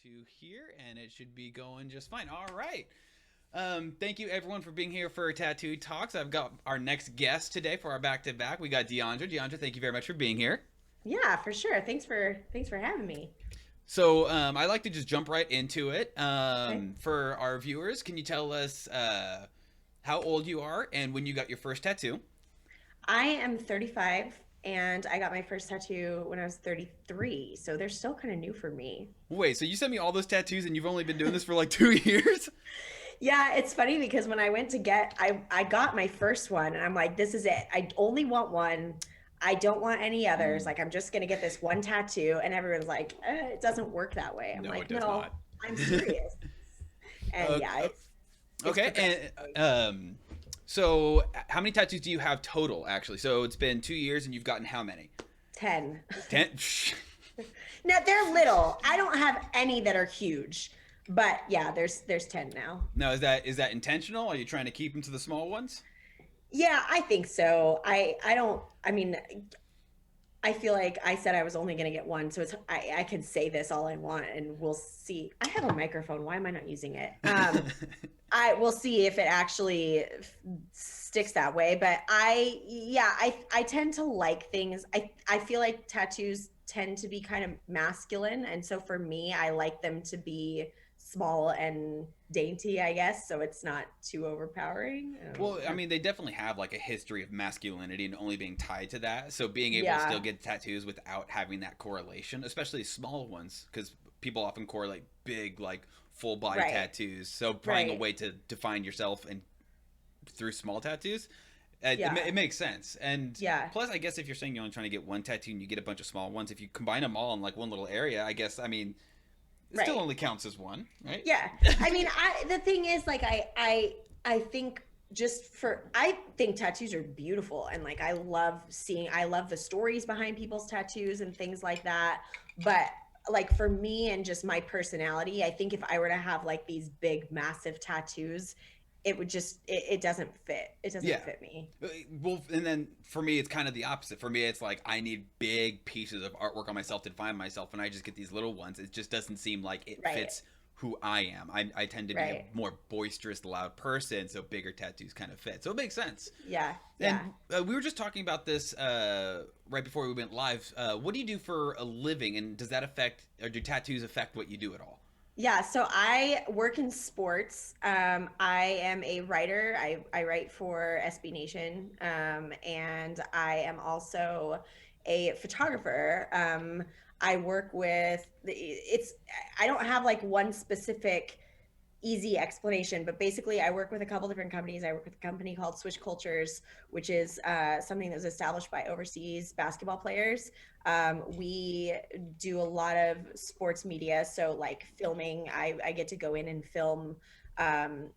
two here, and it should be going just fine. All right. Thank you everyone for being here for Tattoo Talks. I've got our next guest today for our back-to-back. We got Diandra. Diandra, thank you very much for being here. Yeah, for sure. Thanks for having me. So I like to just jump right into it. Okay. For our viewers, can you tell us how old you are and when you got your first tattoo? I am 35 and I got my first tattoo when I was 33, so they're still kind of new for me. Wait, so you sent me all those tattoos and you've only been doing this for like 2 years? Yeah, it's funny because when I went to get I got my first one and I'm like, this is it. I only want one. I don't want any others. Mm, Like I'm just gonna get this one tattoo and everyone's like, it doesn't work that way. I'm no, it like, does no, not. I'm serious. And uh, yeah, it's progressed. Okay, and so how many tattoos do you have total? Actually, so it's been 2 years, and you've gotten how many? 10. 10. No, they're little. I don't have any that are huge, but yeah, there's 10 now. Now, is that intentional? Are you trying to keep them to the small ones? Yeah, I think so. I don't. I mean, I feel like I said I was only going to get one, so I can say this all I want, and we'll see. I have a microphone. Why am I not using it? I will see if it actually sticks that way. But I tend to like things. I feel like tattoos tend to be kind of masculine, and so for me, I like them to be small and dainty, I guess, so it's not too overpowering. Well, I mean, they definitely have like a history of masculinity and only being tied to that. So being able to still Yeah, get tattoos without having that correlation, especially small ones, because people often correlate big, like full body right, tattoos. So finding a right. way to define yourself and through small tattoos, Yeah, it makes sense. And yeah. plus, I guess if you're saying you're only trying to get one tattoo and you get a bunch of small ones, if you combine them all in like one little area, I guess, I mean, it still Right. only counts as one, right? Yeah. I mean, the thing is like I think just for I think tattoos are beautiful and like I love the stories behind people's tattoos and things like that. But like for me and just my personality, I think if I were to have like these big massive tattoos, it would just it doesn't fit. It doesn't Yeah. fit me. Well, and then for me, it's kind of the opposite. For me, it's like I need big pieces of artwork on myself to define myself, and I just get these little ones. It just doesn't seem like it Right. fits who I am. I tend to be a Right. more boisterous, loud person, so bigger tattoos kind of fit. So it makes sense. Yeah. And Yeah. we were just talking about this right before we went live. What do you do for a living, and does that affect, or do tattoos affect what you do at all? Yeah, so I work in sports. I am a writer. I write for SB Nation, and I am also a photographer. I work with it's. I don't have like one specific easy explanation, but basically, I work with a couple different companies. I work with a company called Switch Cultures, which is something that was established by overseas basketball players. We do a lot of sports media, so like filming. I get to go in and film.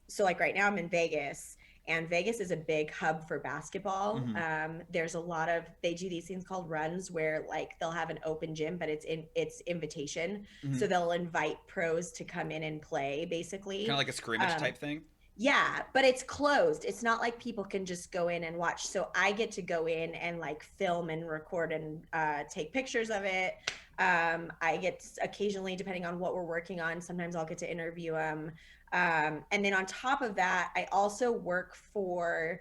So like right now, I'm in Vegas. And Vegas is a big hub for basketball. Mm-hmm. There's a lot of they do these things called runs where like they'll have an open gym, but it's invitation, Mm-hmm. so they'll invite pros to come in and play Kind of basically. like a scrimmage Um, type thing. yeah, but it's closed. It's not like people can just go in and watch. So I get to go in and like film and record and take pictures of it. I get occasionally, depending on what we're working on, sometimes I'll get to interview them. And then on top of that, I also work for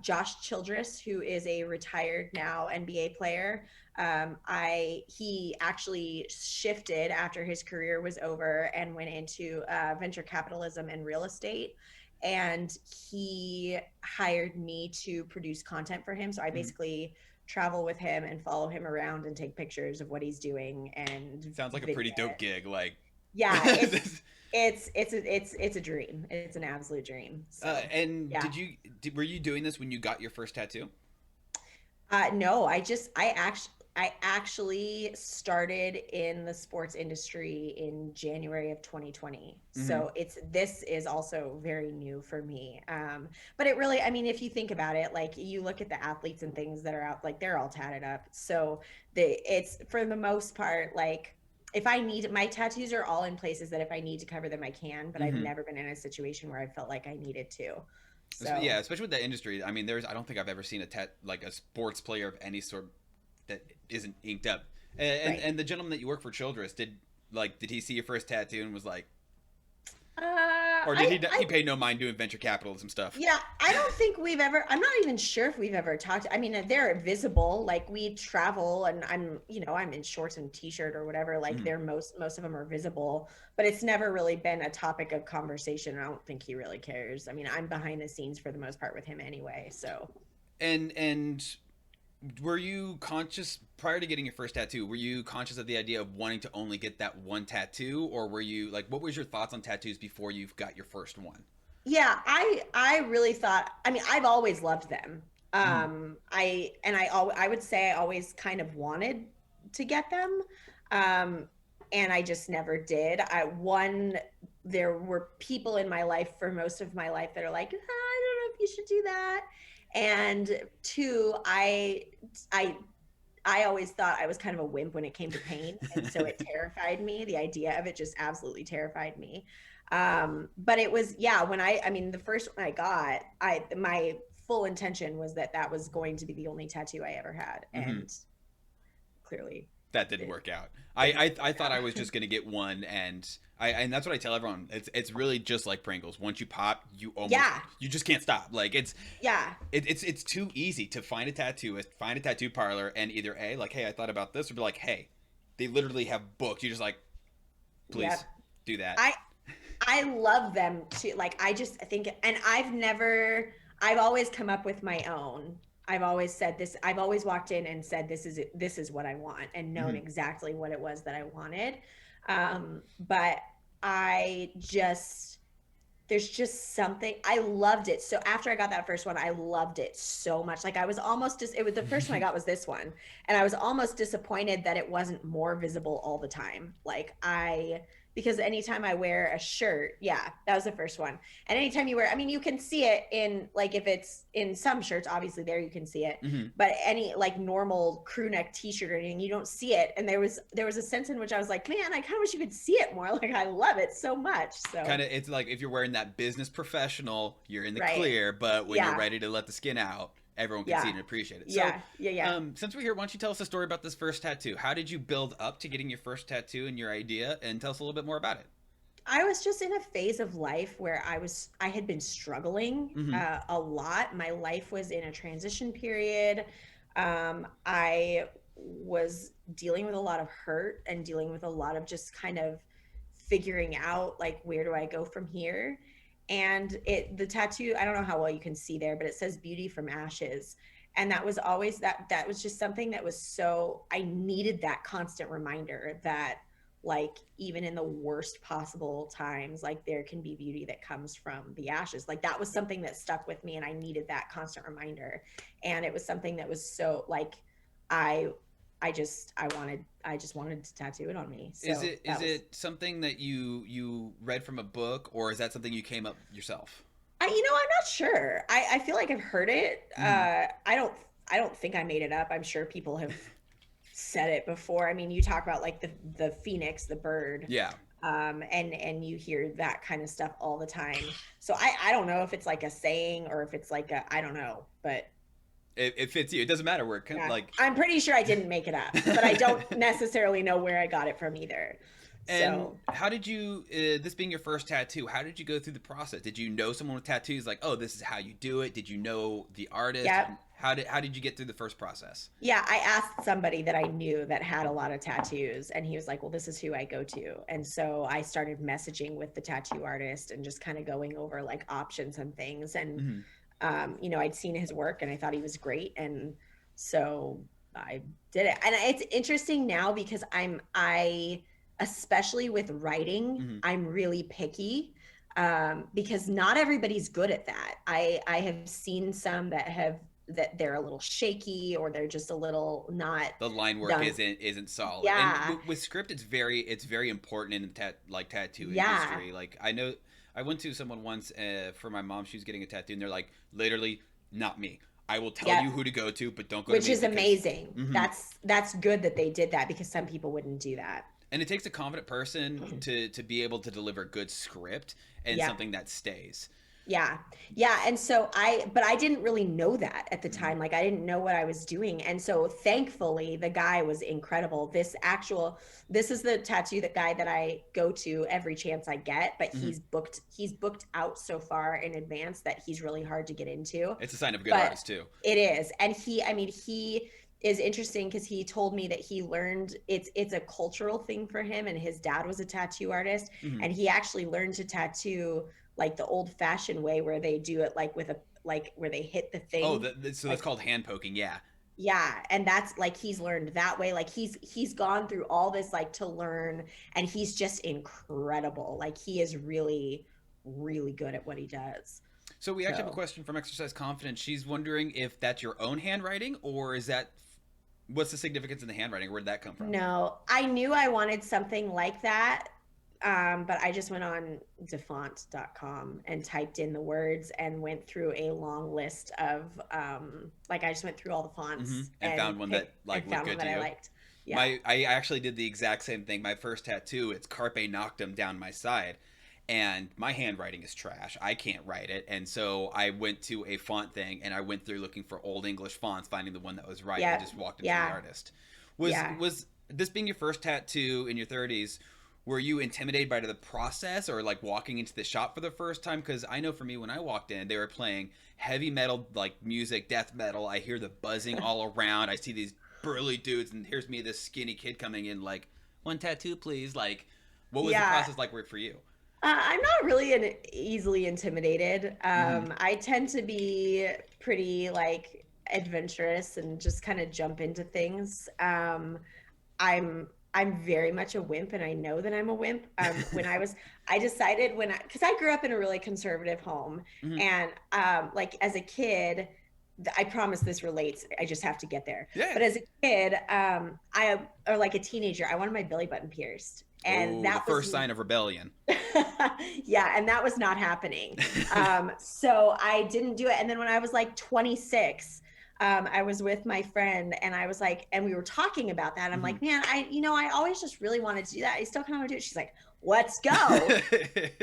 Josh Childress, who is a retired now NBA player. I he actually shifted after his career was over and went into venture capitalism and real estate. And he hired me to produce content for him. So I Mm-hmm. basically travel with him and follow him around and take pictures of what he's doing and Sounds like a video pretty dope it. gig. Like, Yeah, it's a dream. It's an absolute dream. So and yeah. were you doing this when you got your first tattoo? No, I actually started in the sports industry in January of 2020. Mm-hmm. So this is also very new for me. But it really, I mean, if you think about it, like you look at the athletes and things that are out, like they're all tatted up. So it's for the most part, like if I need my tattoos are all in places that if I need to cover them, I can, but I've Mm-hmm. never been in a situation where I felt like I needed to. Yeah, So especially with that industry. I mean, I don't think I've ever seen like a sports player of any sort that isn't inked up. And right. and the gentleman that you work for, Childress, did Like, did he see your first tattoo and was like, or did I he pay no mind doing venture capitalism stuff? Yeah, I don't think we've ever, I'm not even sure if we've ever talked. I mean, they're visible, like we travel and I'm in shorts and t-shirt or whatever, like Mhm. they're most of them are visible, but it's never really been a topic of conversation. I don't think he really cares. I mean, I'm behind the scenes for the most part with him anyway, so. And were you conscious prior to getting your first tattoo? Were you conscious of the idea of wanting to only get that one tattoo, or were you like, what was your thoughts on tattoos before you got your first one? Yeah, I really thought, I mean, I've always loved them. Mm-hmm. I would say I always kind of wanted to get them. Um and I just never did. There were people in my life for most of my life that are like, I don't know if you should do that. And two, I I always thought I was kind of a wimp when it came to pain, and so it terrified me. The idea of it just absolutely terrified me. But it was, yeah, I mean, the first one I got, my full intention was that that was going to be the only tattoo I ever had, Mm-hmm. and clearly That didn't it work out. didn't I work thought I was out. just gonna get one, and that's what I tell everyone. It's really just like Pringles. Once you pop, Yeah, you just can't stop. Like yeah, it's too easy to find a tattooist, find a tattoo parlor, and either a like, hey, I thought about this, or be like, hey, they literally have books. You're just like, please yep. do that. I I love them too. Like I just think, and I've always come up with my own. I've always said this. I've always walked in and said, this is what I want," and known Mm-hmm. exactly what it was that I wanted. But I just, there's just something, I loved it. So after I got that first one, I loved it so much. Like I was almost just, it was the first one I got was this one. And I was almost disappointed that it wasn't more visible all the time. Because anytime I wear a shirt, yeah, that was the first one. And anytime you wear, I mean, you can see it in, like, if it's in some shirts, obviously there you can see it, Mm-hmm. but any like normal crew neck t-shirt or anything, you don't see it. And there was a sense in which I was like, man, I kind of wish you could see it more. Like I love it so much. Kind So, of, it's like if you're wearing that business professional, you're in the right. clear, but when you're Yeah. ready to let the skin out, everyone can see Yeah. it and appreciate it. So, Yeah. Yeah. Yeah. since we're here, why don't you tell us a story about this first tattoo? How did you build up to getting your first tattoo and your idea, and tell us a little bit more about it? I was just in a phase of life where I had been struggling Mm-hmm. a lot. My life was in a transition period. I was dealing with a lot of hurt and dealing with a lot of just kind of figuring out, like, where do I go from here? And the tattoo, I don't know how well you can see there, but it says beauty from ashes. And that was always, that was just something that was, so I needed that constant reminder that, like, even in the worst possible times, like, there can be beauty that comes from the ashes. Like that was something that stuck with me, and I needed that constant reminder. And it was something that was so, like, i I just wanted to tattoo it on me. So Is that was, it something that you read from a book, or is that something you came up yourself? I'm not sure. I feel like I've heard it. Mm-hmm. I don't think I made it up. I'm sure people have said it before. I mean, you talk about like the phoenix, the bird, Yeah, and you hear that kind of stuff all the time. So I don't know if it's like a saying or if it's like a, I don't know, but it fits you. It doesn't matter where it comes. yeah, Like, I'm pretty sure I didn't make it up, but I don't necessarily know where I got it from either. and So how did you? This being your first tattoo, how did you go through the process? Did you know someone with tattoos? Like, oh, this is how you do it. Did you know the artist? yeah, How did you get through the first process? yeah, I asked somebody that I knew that had a lot of tattoos, and he was like, well, this is who I go to. And so I started messaging with the tattoo artist and just kind of going over like options and things. And, Mm-hmm. I'd seen his work and I thought he was great. And so I did it. And it's interesting now because especially with writing, Mm-hmm. I'm really picky, because not everybody's good at that. I have seen some that they're a little shaky, or they're just a little not The line work done. isn't solid, and Yeah. with script, it's very important in the tattoo Yeah. industry. Like, I know I went to someone once for my mom. She was getting a tattoo, and they're like, literally, not me. I will tell Yep. you who to go to, but don't go to Which me is because. amazing. Mhm. That's good that they did that, because some people wouldn't do that. And it takes a confident person to be able to deliver good script and Yep. something that stays. Yeah. Yeah. And so but I didn't really know that at the Mm-hmm. time. Like I didn't know what I was doing. And so thankfully the guy was incredible. This is the tattoo that guy that I go to every chance I get, but Mm-hmm. he's booked out so far in advance that he's really hard to get into. It's a sign of a good But artist too. it is. And I mean, he is interesting because he told me that he learned it's a cultural thing for him, and his dad was a tattoo artist, Mm-hmm. and he actually learned to tattoo like the old fashioned way where they do it like with a like where they hit the Oh, thing so that's like called hand poking. Yeah. yeah, and that's like he's learned that way. Like he's gone through all this like to learn, and he's just incredible. Like he is really really good at what he does. So we actually have a So question from Exercise Confidence. She's wondering if that's your own handwriting, or is that what's the significance in the handwriting? Where did that come from? no, I knew I wanted something like that. But I just went on defont.com and typed in the words and went through a long list of like I just went through all the Mm-hmm. fonts And and found one that picked and like looked found one good to that I you. liked. Yeah. I actually did the exact same thing. My first tattoo, it's Carpe Noctem down my side, and my handwriting is trash. I can't write it, and so I went to a font thing, and I went through looking for old English fonts, finding the one that was right, and Yeah. just walked into the Yeah. artist. Yeah. Was this being your first tattoo in your 30s? Were you intimidated by the process, or like walking into the shop for the first time? Because I know for me, when I walked in, they were playing heavy metal, like music, death metal. I hear the buzzing all around. I see these burly dudes, and here's me, this skinny kid coming in, like, one tattoo, please. Like, what was the Yeah. process like for you? I'm not really easily intimidated. Mm-hmm. I tend to be pretty like adventurous and just kind of jump into things. I'm very much a wimp, and I know that I'm a wimp. I decided because I grew up in a really conservative home, Mm-hmm. and like as a kid, I promise this relates. I just have to get there. Yeah. But as a kid, or like a teenager, I wanted my belly button pierced, and Oh, the that was first sign of rebellion. yeah, and that was not happening. So I didn't do it. And then when I was like 26, I was with my friend and I was like, and we were talking about that. I'm Mm-hmm. like, man, I always just really wanted to do that. I still kind of want to do it. She's like, let's go.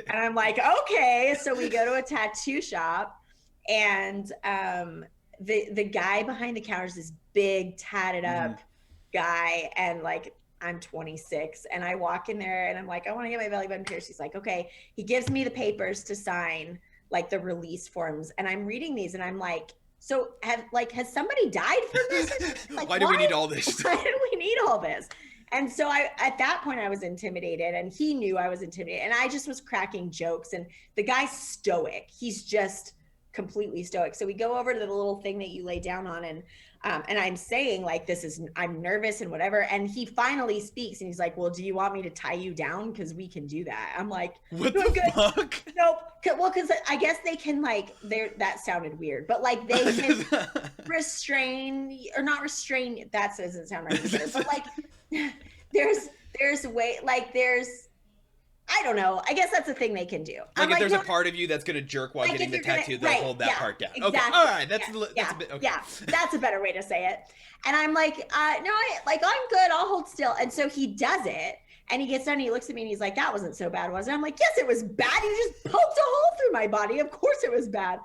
And I'm like, okay. So we go to a tattoo shop, and the guy behind the counter is this big tatted Mm-hmm. up guy, and like I'm 26, and I walk in there and I'm like, I want to get my belly button pierced. He's like, okay. He gives me the papers to sign, like the release forms, and I'm reading these, and I'm like, so has somebody died from this? Like, Why do we need all this? why do we need all this? And so at that point I was intimidated, and he knew I was intimidated, and I just was cracking jokes, and the guy's stoic. He's just completely stoic. So we go over to the little thing that you lay down on, and I'm saying like, I'm nervous and whatever. And he finally speaks, and he's like, well, do you want me to tie you down? Cause we can do that. I'm like, What no, I'm the good. fuck? Nope. Well, cause I guess they can like, that sounded weird, but like they can restrain or not restrain. That doesn't sound right either. But like, there's a way, like I don't know. I guess that's a thing they can do. Like, I'm if there's no, a part of you that's gonna jerk while like getting if the you're gonna, tattoo, they'll right, hold that yeah, part down. exactly. Okay, all right, Yeah, that's a bit okay. yeah, that's a better way to say it. And I'm like, no, I'm good. I'll hold still. And so he does it, and he gets done. And he looks at me, and he's like, that wasn't so bad, was it? I'm like, yes, it was bad. You just poked a hole through my body. Of course, it was bad.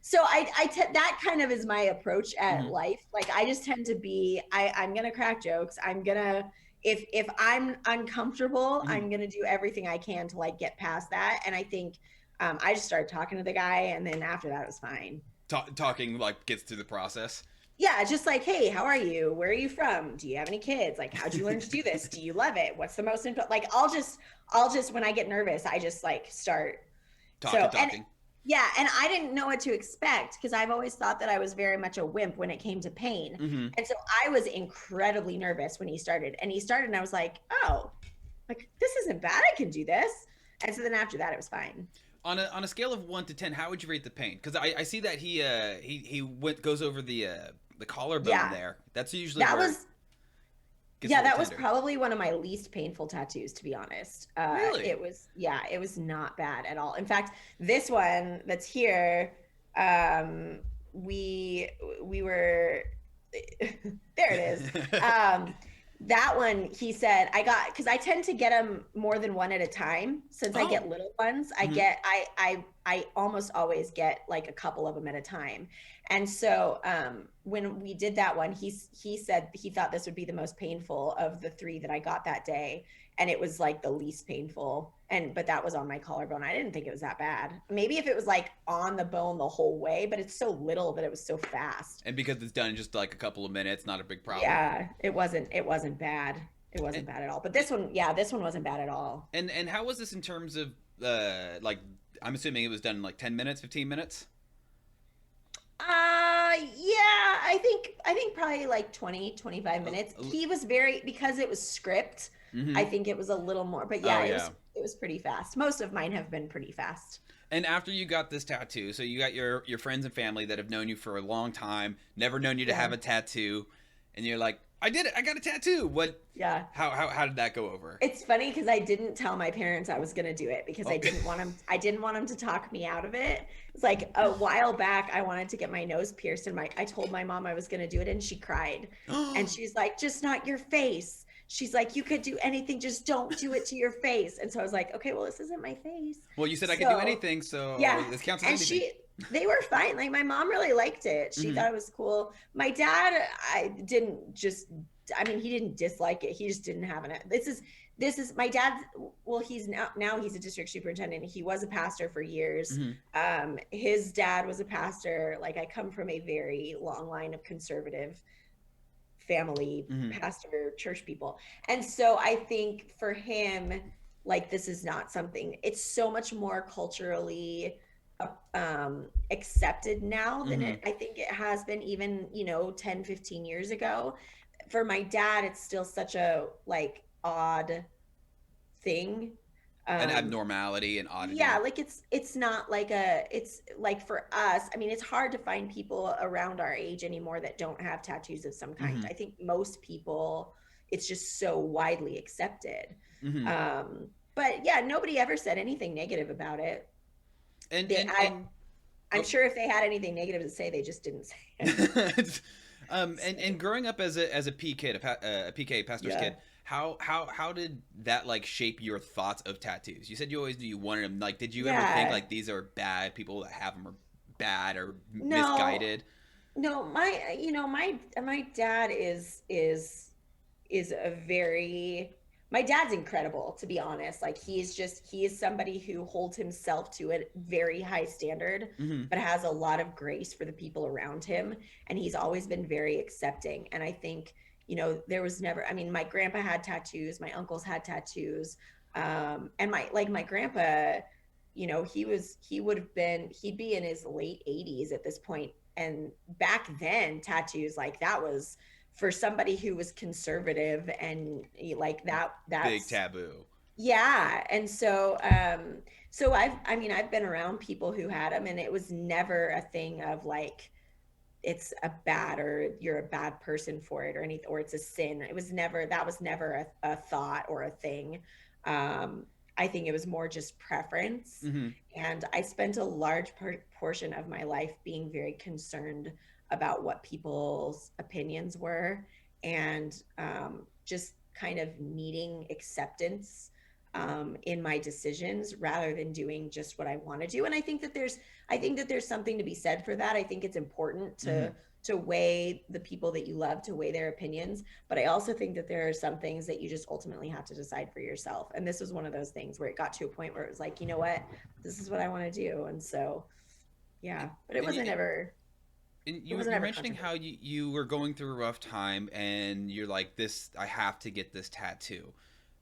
So that kind of is my approach at life. Like I just tend to be, I'm gonna crack jokes. I'm gonna if I'm uncomfortable, Mm-hmm. I'm gonna do everything I can to like get past that. And I think I just started talking to the guy, and then after that it was fine. Talking like gets through the process. Yeah, just like, hey, how are you? Where are you from? Do you have any kids? Like, how'd you learn to do this? Do you love it? What's the most important? Like, I'll just when I get nervous, I just like start Talking. And yeah, and I didn't know what to expect because I've always thought that I was very much a wimp when it came to pain. Mm-hmm. And so I was incredibly nervous when he started. And he started, and I was like, oh, like this isn't bad. I can do this. And so then after that, it was fine. On a scale of 1 to 10, how would you rate the pain? Because I see that he goes over the collarbone there. That's usually that where was it yeah, gets that was tender. probably one of my least painful tattoos, to be honest. Really? It was not bad at all. In fact, this one that's here, we were there it is. That one, he said, because I tend to get them more than one at a time since I get little ones. Mhm. I almost always get like a couple of them at a time. And so when we did that one, he said he thought this would be the most painful of the three that I got that day, and it was like the least painful. And but that was on my collarbone. I didn't think it was that bad. Maybe if it was like on the bone the whole way, but it's so little that it was so fast. And because it's done in just like a couple of minutes, not a big problem. Yeah, it wasn't bad. It And wasn't bad at all. But this one, yeah, this one wasn't bad at all. and how was this in terms of like I'm assuming it was done in like 10 minutes, 15 minutes? Yeah, I think probably like 20, 25 minutes. He was very, because it was script, I Mm-hmm. think it was a little more, but Oh yeah, yeah. it was pretty fast. Most of mine have been pretty fast. And after you got this tattoo, so you got your friends and family that have known you for a long time, never known you to have Yeah. a tattoo, and you're like, I did it, I got a tattoo. What? Yeah. How did that go over? It's funny because I didn't tell my parents I was gonna do it because Oh. I didn't want them to talk me out of it. It's like a while back I wanted to get my nose pierced, and my I told my mom I was gonna do it, and she cried. And she's like, just not your face. She's like, you could do anything, just don't do it to your face. And so I was like, okay, well, this isn't my face. Well, you said I could do So anything, so yeah. this counts as And anything. they were fine. Like my mom really liked it. She Hmm. thought it was cool. My dad, I mean, he didn't dislike it. He just didn't have it. This is my dad. Well, he's now he's a district superintendent. He was a pastor for years. Hmm. His dad was a pastor. Like I come from a very long line of conservative family, Hmm. pastor, church people. And so I think for him, like this is not something, it's so much more culturally accepted now than Hmm. it I think it has been even, 10, 15 years ago. For my dad, it's still such a like odd thing. An um abnormality and yeah, oddity. like it's not like it's like for us, I mean, it's hard to find people around our age anymore that don't have tattoos of some kind. Hmm. I think most people, it's just so widely accepted. Hmm. But yeah, nobody ever said anything negative about it. And they and I and I'm oh. sure if they had anything negative to say, they just didn't say it. And So, growing up as a P kid, a PK pastor's yeah. kid, how did that like shape your thoughts of tattoos? You said you always knew you wanted them. Like, did you ever think Yeah. like these are bad, people that have them are bad or No, misguided? no, my dad is a very, my dad's incredible, to be honest. Like he is somebody who holds himself to a very high standard, Hmm. but has a lot of grace for the people around him. And he's always been very accepting. And I think, there was never, I mean, my grandpa had tattoos, my uncles had tattoos. And my grandpa, he'd be in his late 80s at this point. And back then, tattoos, like that was for somebody who was conservative, and like Big that's, taboo. yeah. And so I mean, I've been around people who had them, and it was never a thing of like it's a bad, or you're a bad person for it, or anything, or it's a sin. That was never a thought or a thing. I think it was more just preference. Hmm. And I spent a large portion of my life being very concerned about what people's opinions were, and just kind of needing acceptance in my decisions rather than doing just what I want to do. And I think that there's something to be said for that. I think it's important Hmm. to weigh the people that you love, to weigh their opinions. But I also think that there are some things that you just ultimately have to decide for yourself. And this was one of those things where it got to a point where it was like, you know what, this is what I want to do. And so, yeah, but And it you wasn't you're ever mentioning how controversial. you were going through a rough time and you're like this I have to get this tattoo.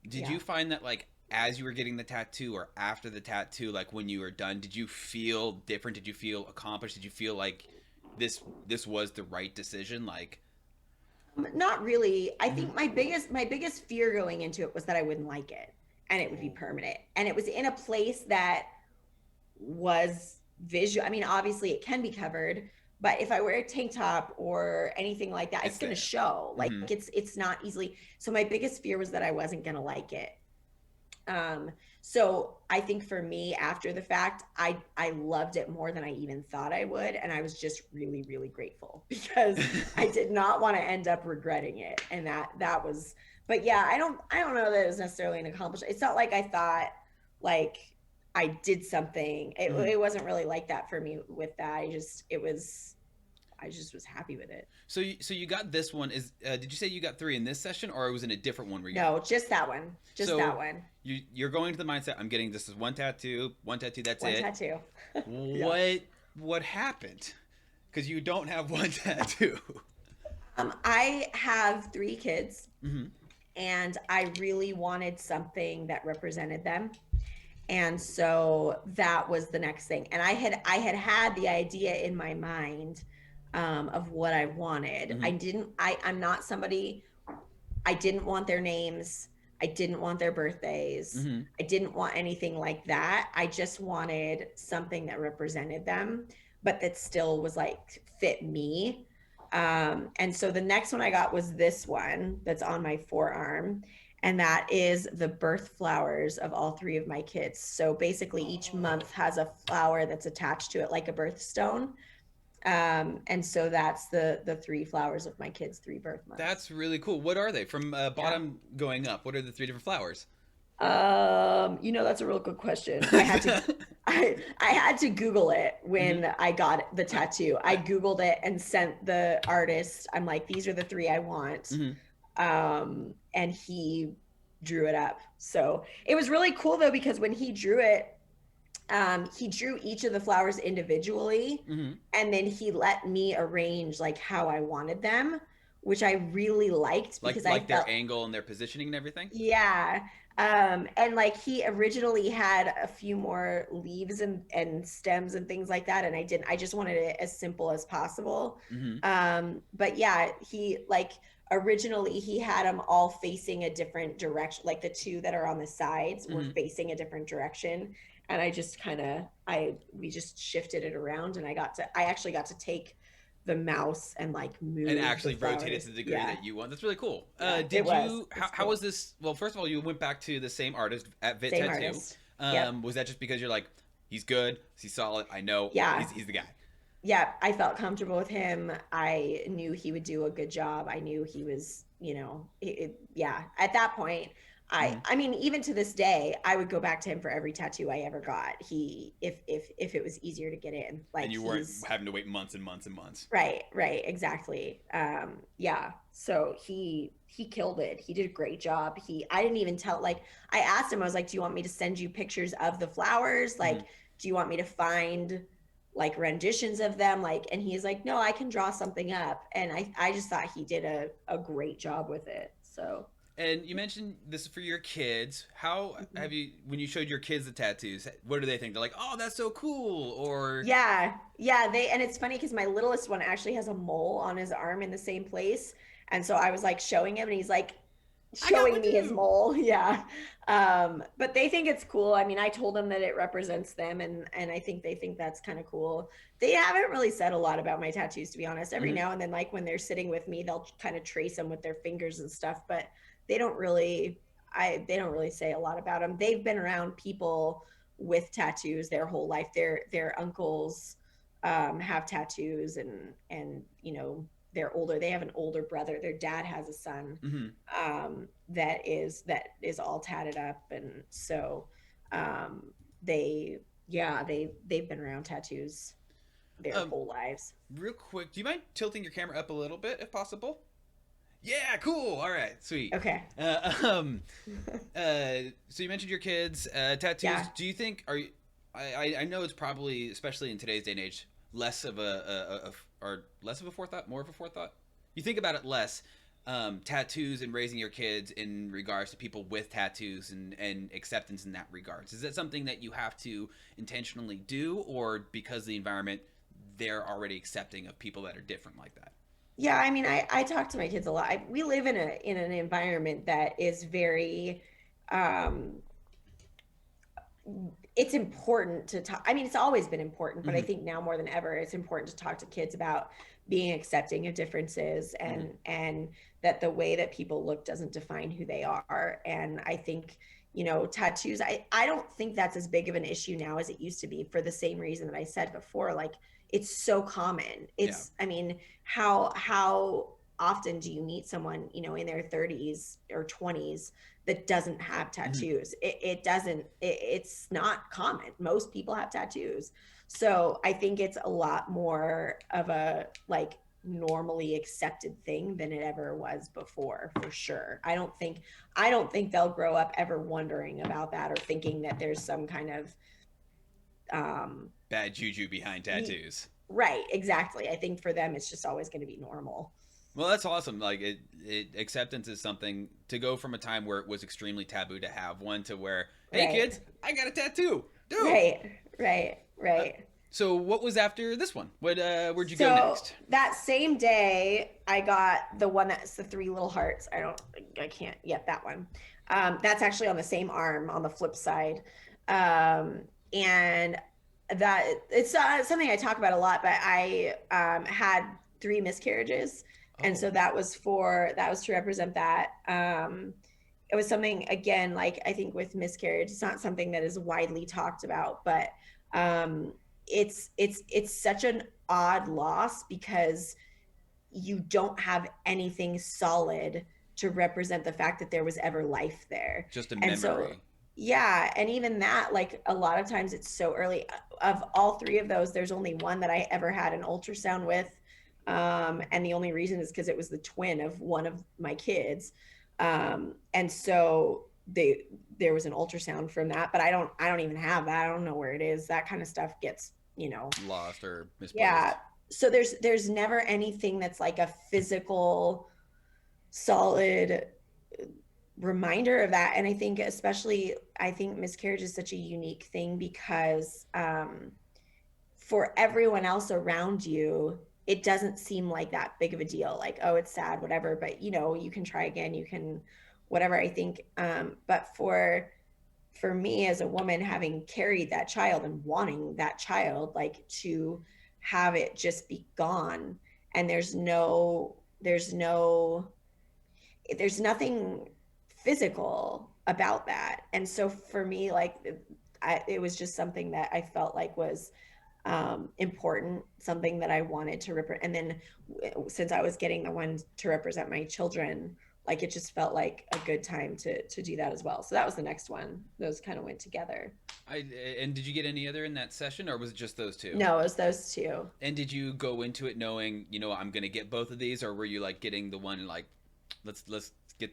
Did Yeah. you find that like as you were getting the tattoo or after the tattoo, like when you were done, did you feel different? Did you feel accomplished? Did you feel like this was the right decision? Like, Not really. I mhm, think my biggest fear going into it was that I wouldn't like it, and it would be permanent. And it was in a place that was visual. I mean, obviously it can be covered, but if I wear a tank top or anything like that, it's it's going to there. show. Like Hmm. it's not easily. So my biggest fear was that I wasn't going to like it. So I think for me, after the fact, I loved it more than I even thought I would, and I was just really really grateful because I did not want to end up regretting it, and that was. But yeah, I don't know that it was necessarily an accomplishment. It's not like I thought like. I did something. Mhm. It wasn't really like that for me with that. I just was happy with it. So you got this one. Is did you say you got three in this session, or it was in a different one where you got? No, just that one. Just that So one. you're going to the mindset. I'm getting this is one tattoo. That's One it. tattoo. Yeah. What happened? Because you don't have one tattoo. I have three kids, Hmm. and I really wanted something that represented them. And so that was the next thing. And I had the idea in my mind of what I wanted. Hmm. I'm not somebody. I didn't want their names. I didn't want their birthdays. Hmm. I didn't want anything like that. I just wanted something that represented them, but that still was like fit me. And so the next one I got was this one that's on my forearm. And that is the birth flowers of all three of my kids. So basically, each month has a flower that's attached to it, like a birthstone. And so that's the three flowers of my kids' three birth months. That's really cool. What are they? From Yeah. bottom going up, what are the three different flowers? That's a real good question. I had to Google it Hmm. when I got the I, tattoo. I I, Googled it and sent the artist. I'm like, these are the three I want. hmm. And he drew it up. So it was really cool though, because when he drew each of the flowers individually, Hmm. and then he let me arrange like how I wanted them, which I really liked because I Like their felt, angle and their positioning and everything. yeah. And like he originally had a few more leaves and stems and things like that. And I just wanted it as simple as possible. Hmm. But yeah, he like originally he had them all facing a different direction. Like the two that are on the sides were Hmm. facing a different direction. And I just kind of, we just shifted it around, and I actually got to take the mouse and like And move the actually rotate it to flowers. the degree Yeah. that you want. That's really cool. Yeah. Did you? It's How was cool. this? Well, first of all, you went back to the same artist at Vit Same Tattoo. artist. Yep. Was that just because you're like, he's good, he's solid, I know Yeah. he's the guy? Yeah. I felt comfortable with him. I knew he would do a good job. I knew he was, yeah. At that point, Hmm. I mean, even to this day, I would go back to him for every tattoo I ever got. If it was easier to get in, And like you weren't he's having to wait months and months and months. right, exactly. Yeah. So he killed it. He did a great job. I didn't even tell, like, I asked him, I was like, do you want me to send you pictures of the flowers? Like, Hmm. do you want me to find like renditions of them? Like, and he's like, no, I can draw something up. And I just thought he did a great job with it. So And you mentioned this is for your kids. How mhm. have you, when you showed your kids the tattoos, what do they think? They're like, oh, that's so cool. Or, Yeah, and it's funny because my littlest one actually has a mole on his arm in the same place. And so I was like showing him, and he's like I got showing one me his too. mole. Yeah. But they think it's cool. I mean, I told them that it represents them, and I think they think that's kind of cool. They haven't really said a lot about my tattoos, to be honest. Every Hmm. now and then, like when they're sitting with me, they'll kind of trace them with their fingers and stuff, but they don't really they don't really say a lot about them. They've been around people with tattoos their whole life. Their uncles have tattoos, and they're older. They have an older brother. Their dad has a son Hmm. that is all tatted up, and so they they've been around tattoos their Um, whole lives. Real quick, do you mind tilting your camera up a little bit if possible? Yeah, cool. All right, sweet. Okay. Uh, um, so you mentioned your kids, tattoos. Yeah. Do you think I know it's probably, especially in today's day and age, less of or less of a forethought, more of a forethought. You think about it less. Tattoos and raising your kids in regards to people with tattoos and acceptance in that regards. Is that something that you have to intentionally do, or because the environment they're already accepting of people that are different like that? Yeah, I mean, I talk to my kids a lot. We live in an environment that is very um it's important to talk. I mean, it's always been important, but I Hmm. think now more than ever, it's important to talk to kids about being accepting of differences, Hmm. and that the way that people look doesn't define who they are. And I think, tattoos, I don't think that's as big of an issue now as it used to be, for the same reason that I said before. Like, it's so common. Yeah. I mean, how often do you meet someone, in their 30s or 20s that doesn't have Mhm. tattoos? It doesn't, it's not common. Most people have tattoos. So I think it's a lot more of a like normally accepted thing than it ever was before, for sure. I don't think they'll grow up ever wondering about that or thinking that there's some kind of um Bad juju behind tattoos. right, exactly. I think for them it's just always going to be normal. Well, that's awesome. Like acceptance is something to go from a time where it was extremely taboo to have one to where, hey Right. kids, I got a tattoo, dope. Right. Right. Uh, Right. so what was after this one? Where'd you go So next? that same day, I got the one that's the three little hearts. I can't, yet that one. That's actually on the same arm on the flip side. Um, and that it's something I talk about a lot, but I had three miscarriages. And Oh, so that was to represent that. It was something, again, like I think with miscarriage, it's not something that is widely talked about, but um, it's such an odd loss because you don't have anything solid to represent the fact that there was ever life there. just a And so memory. yeah, and even that, like a lot of times it's so early. Of all three of those, there's only one that I ever had an ultrasound with. And the only reason is because it was the twin of one of my kids. And so there was an ultrasound from that, but I don't even have that. I don't know where it is. That kind of stuff gets, Lost or yeah. misplaced. So there's never anything that's like a physical, solid reminder of that. And I think especially I think miscarriage is such a unique thing because for everyone else around you, it doesn't seem like that big of a deal. Like, oh, it's sad, whatever, but you can try again, you can whatever. I think but for me as a woman having carried that child and wanting that child, like to have it just be gone, and there's nothing physical about that. And so for me, like it was just something that I felt like was important, something that I wanted to represent. And then since I was getting the one to represent my children, like it just felt like a good time to do that as well. So that was the next one. Those kind of went together. I and did you get any other in that session, or was it just those two? No, it was those two. And did you go into it knowing, I'm gonna get both of these, or were you like getting the one like, let's get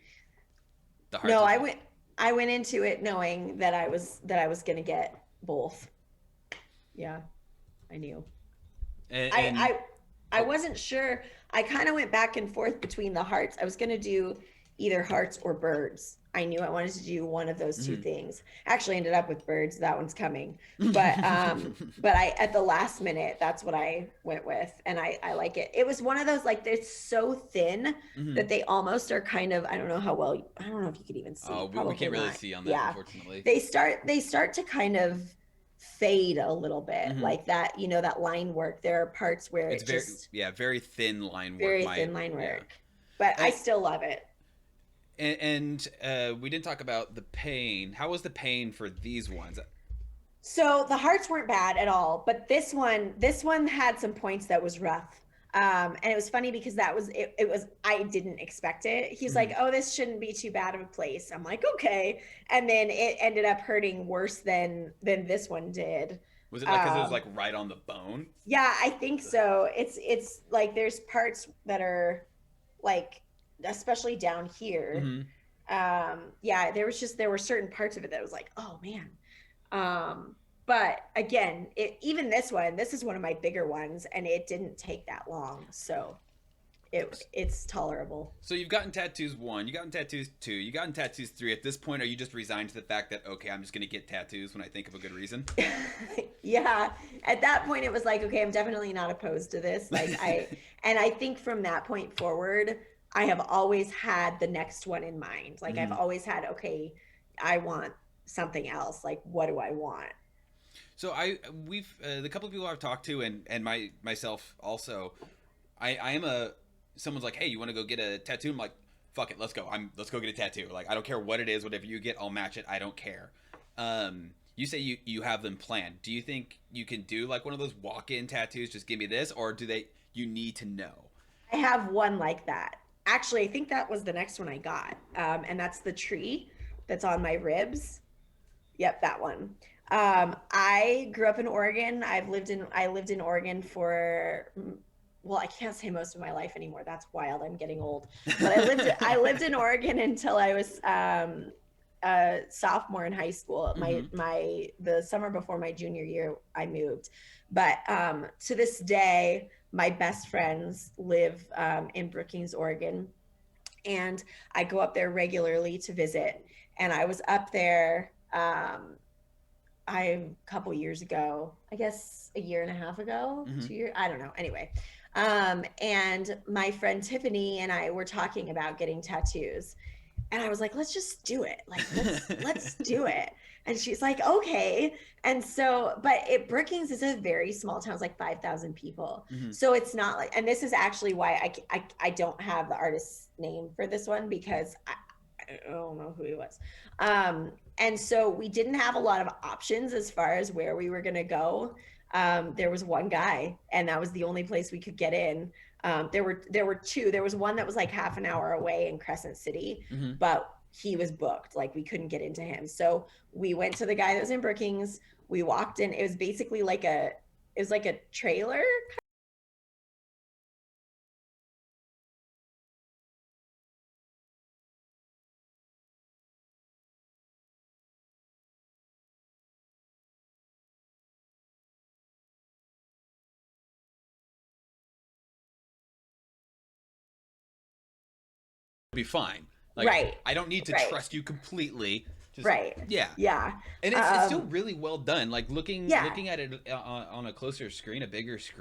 the hearts No, as I well? went I went into it knowing that I was gonna get both. Yeah, I knew. I And I oh, wasn't sure. I kind of went back and forth between the hearts. I was going to do either hearts or birds. I knew I wanted to do one of those two mhm. things. Actually ended up with birds. That one's coming. But I at the last minute, that's what I went with, and I like it. It was one of those like they're so thin Mhm. that they almost are kind of, I don't know how well, I don't know if you could even Oh, see. we Probably can't really not. see on that, Yeah. unfortunately. They start to kind of fade a little bit, Hmm. like that, that line work. There are parts where It's it very, just yeah, very thin line work. very My, thin line yeah. work, but I And still love it. we didn't talk about the pain. How was the pain for these ones? So the hearts weren't bad at all, but this one had some points that was rough. And it was funny because it was I didn't expect it. He's like, Mhm. "Oh, this shouldn't be too bad of a place." I'm like, "Okay," and then it ended up hurting worse than this one did. Was it like because it was Um, like right on the bone? yeah, I think so. It's like there's parts that are like, especially down here. Hmm. Yeah, there were certain parts of it that was like, oh man. But again, even this is one of my bigger ones, and it didn't take that long, so it's tolerable. So you've gotten tattoos one, you gotten tattoos two, you gotten tattoos three. At this point, are you just resigned to the fact that okay, I'm just gonna get tattoos when I think of a good reason? Yeah, at that point it was like, okay, I'm definitely not opposed to this. And I think from that point forward, I have always had the next one in mind. Like I've Hmm. always had, okay, I want something else. Like, what do I want? So we've the couple of people I've talked to and myself also. I am a someone's like, hey, you want to go get a tattoo? I'm like, fuck it, let's go. Let's go get a tattoo. Like I don't care what it is, whatever you get, I'll match it. I don't care. You say you have them planned. Do you think you can do like one of those walk in tattoos? Just give me this, or do they? You need to know. I have one like that. actually, I think that was the next one I got. And that's the tree that's on my ribs. Yep, that one. I grew up in Oregon. I lived in Oregon for well, I can't say most of my life anymore. That's wild. I'm getting old. But I lived in Oregon until I was a sophomore in high school. Hmm. The summer before my junior year, I moved. But to this day, my best friends live in Brookings, Oregon, and I go up there regularly to visit. And I was up there a couple years ago, I guess a year and a half ago, Hmm. 2 years, I don't know. Anyway, and my friend Tiffany and I were talking about getting tattoos, and I was like, let's just do it. Like, let's do it. And she's like, okay. And so, but Brookings is a very small town. It's like 5,000 people. Hmm. So it's not like, and this is actually why I don't have the artist's name for this one because I don't know who he was. And so we didn't have a lot of options as far as where we were going to go. There was one guy, and that was the only place we could get in. There were two. There was one that was like half an hour away in Crescent City, Hmm. but he was booked. Like we couldn't get into him. So we went to the guy that was in Brookings. We walked in. It was basically like it was like a trailer. Be fine. Like Right. I don't need to Right. trust you completely. Just Right. yeah. Yeah. And it's still Um, really well done. Like yeah. looking at it on a closer screen, a bigger screen.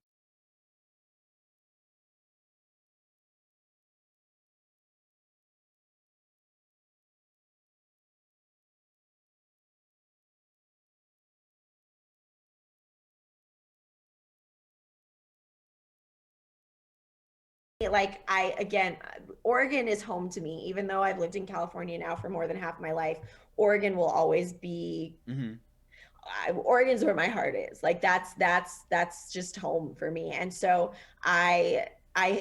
Like I again, Oregon is home to me. Even though I've lived in California now for more than half my life, Oregon will always be Hmm. Oregon's where my heart is. Like that's just home for me. And so I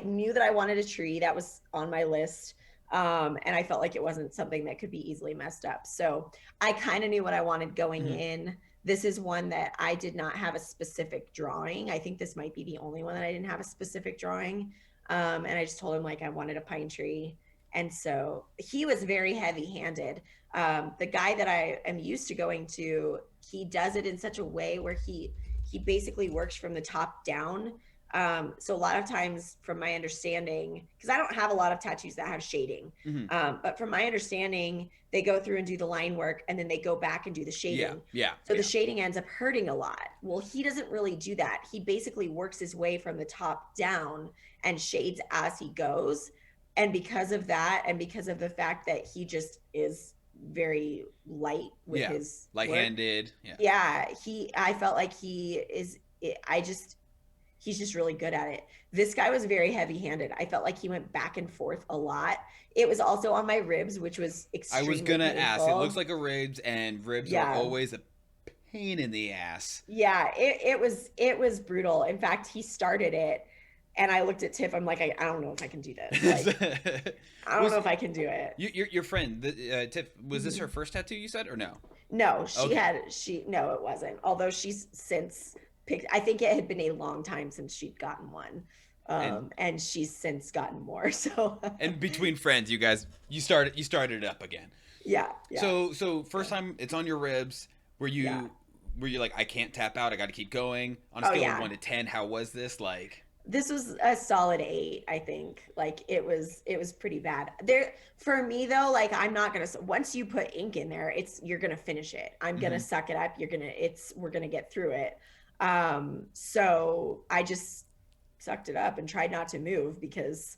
knew that I wanted a tree that was on my list. And I felt like it wasn't something that could be easily messed up. So I kind of knew what I wanted going Hmm. in. This is one that I did not have a specific drawing. I think this might be the only one that I didn't have a specific drawing. And I just told him like I wanted a pine tree. And so he was very heavy handed. The guy that I am used to going to, he does it in such a way where he basically works from the top down. So a lot of times, from my understanding, because I don't have a lot of tattoos that have shading, Hmm. but from my understanding, they go through and do the line work, and then they go back and do the Yeah. shading. Yeah. So the Yeah. shading ends up hurting a lot. Well, he doesn't really do that. He basically works his way from the top down and shades as he goes. And because of that, and because of the fact that he just is very light with Yeah. his work, Light-handed. Yeah. yeah, I felt like he's just really good at it. This guy was very heavy-handed. I felt like he went back and forth a lot. It was also on my ribs, which was I was extremely gonna ask. It looks painful. like a ribs, and ribs are Yeah. always a pain in the ass. Yeah, it was brutal. In fact, he started it and I looked at Tiff. I'm like, I don't know if I can do this. Like, I don't Was know if I can do it. your friend Tiff? Was this her Mhm. first tattoo you said or no? No, Okay. no, it wasn't. Although she's since picked, I think it had been a long time since she'd gotten one. And And she's since gotten more. So between friends, you started it up again. yeah, yeah, So first yeah, time it's on your ribs. Were yeah. you like I can't tap out? I got to keep going on a Oh scale of yeah. 1 to 10. How was this like? This was a solid 8, I think. Like it was pretty bad. There for me though, like I'm not gonna once you put ink in there, you're gonna finish it. I'm gonna Hmm. suck it up. We're gonna get through it. So I just sucked it up and tried not to move because